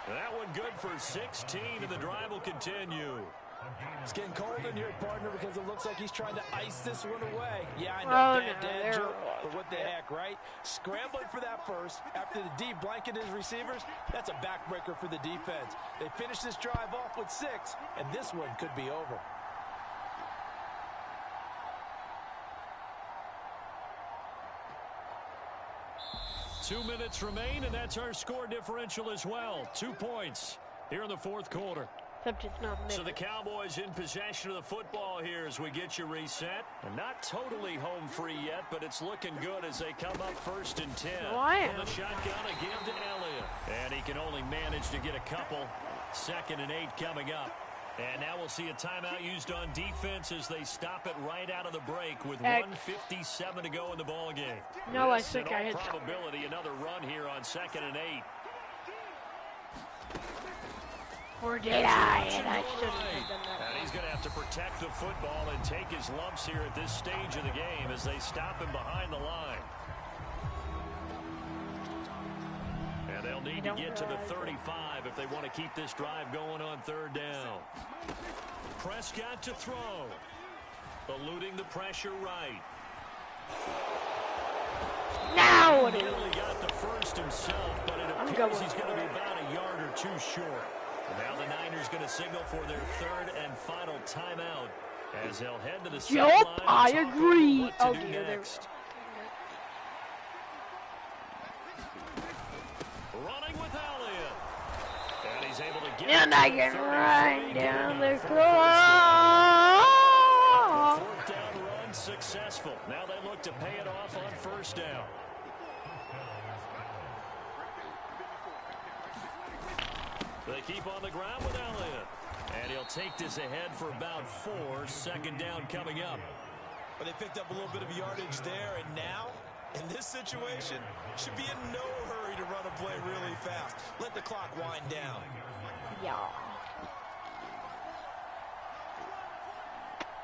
That one good for 16, and the drive will continue. It's getting cold in here, partner, because it looks like he's trying to ice this one away. Yeah, I know, bad joke, but what the heck, right? Scrambling for that first. After the D blanket his receivers, that's a backbreaker for the defense. They finish this drive off with 6, and this one could be over. Two minutes remain, and that's our score differential as well. 2 points here in the fourth quarter. Except it's not So the Cowboys in possession of the football here as we get you reset. And not totally home free yet, but it's looking good as they come up 1st and 10. Wow. The shotgun again to Elliott. And he can only manage to get a couple. 2nd and 8 coming up. And now we'll see a timeout used on defense as they stop it right out of the break with 1:57 to go in the ball game. No, I think I had probability another run here on 2nd and 8. Or did I? And I shouldn't have done that. And he's going to have to protect the football and take his lumps here at this stage of the game as they stop him behind the line. And they'll need to get to the 35 if they want to keep this drive going on 3rd down. Prescott to throw. Eluding the pressure right. Now He nearly got the first himself, but it appears he's going to be about a yard or 2 short. Now the Niners going to signal for their 3rd and final timeout as they'll head to the sideline. Yup, I agree. Oh dear, next. Running with Elliott. And he's able to get and I can run down the clock. 4th down run successful. Now they look to pay it off on 1st down. They keep on the ground with Elliott. And he'll take this ahead for about 4. 2nd down coming up. But they picked up a little bit of yardage there, and now, in this situation, should be in no hurry to run a play really fast. Let the clock wind down. Yeah.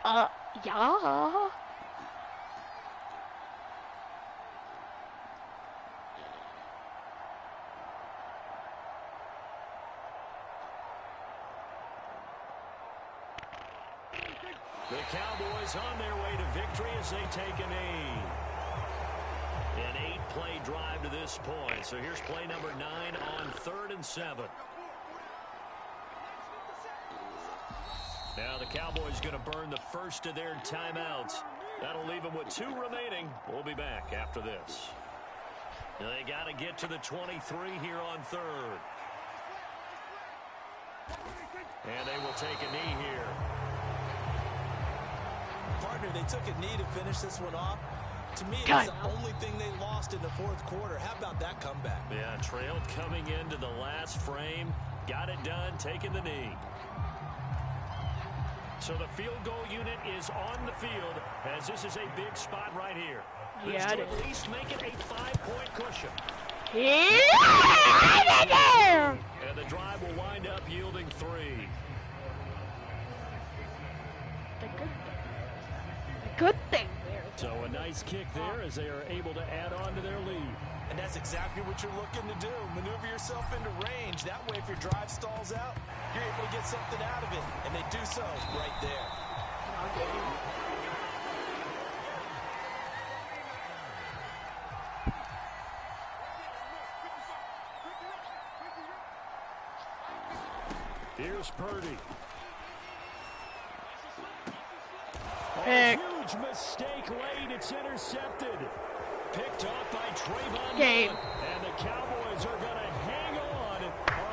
Yeah. The Cowboys on their way to victory as they take a knee. An 8-play drive to this point. So here's play number 9 on 3rd and 7. Now the Cowboys going to burn the first of their timeouts. That'll leave them with 2 remaining. We'll be back after this. They got to get to the 23 here on 3rd. And they will take a knee here. Partner, they took a knee to finish this one off. To me, it's the only thing they lost in the 4th quarter. How about that comeback? Yeah, trailed coming into the last frame. Got it done, taking the knee. So the field goal unit is on the field as this is a big spot right here. Yeah, to at least make it a 5-point cushion. Yeah! And the drive will wind up yielding 3. The good thing there. So a nice kick there as they are able to add on to their lead. And that's exactly what you're looking to do. Maneuver yourself into range. That way, if your drive stalls out, you're able to get something out of it. And they do so right there. Here's Purdy. Pick. Huge mistake late. It's intercepted. Picked off by Trayvon. Game. And the Cowboys are going to hang on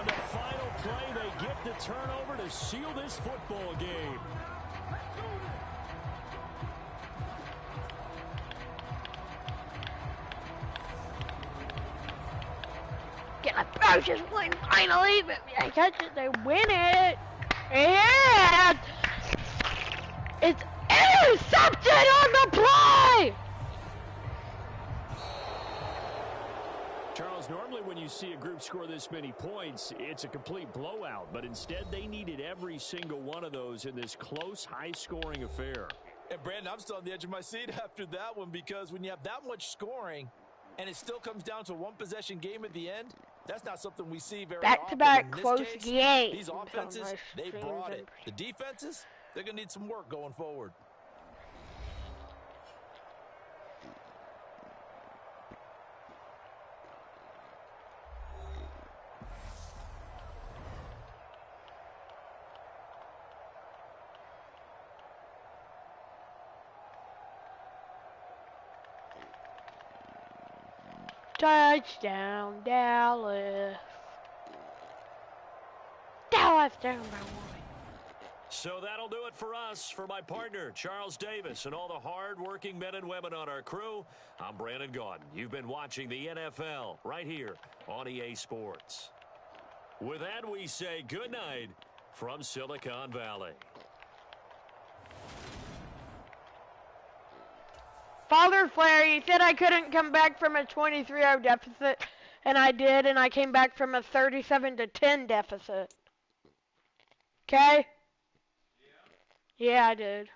the final play. They get the turnover to seal this football game. Get a precious win finally, but I catch it, they win it. And it's intercepted on the play. Charles, normally when you see a group score this many points, it's a complete blowout. But instead, they needed every single one of those in this close, high-scoring affair. And, Brandon, I'm still on the edge of my seat after that one because when you have that much scoring and it still comes down to a one-possession game at the end, that's not something we see very often. Back-to-back close games. These offenses, they brought it. The defenses, they're going to need some work going forward. Touchdown, Dallas. Dallas down by 1. So that'll do it for us. For my partner, Charles Davis, and all the hard-working men and women on our crew, I'm Brandon Gaudin. You've been watching the NFL right here on EA Sports. With that, we say good night from Silicon Valley. Father Flair, you said I couldn't come back from a 23-0 deficit, and I did, and I came back from a 37-10 deficit. Okay? Yeah, I did.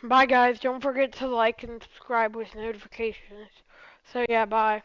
Bye, guys. Don't forget to like and subscribe with notifications. So, yeah, bye.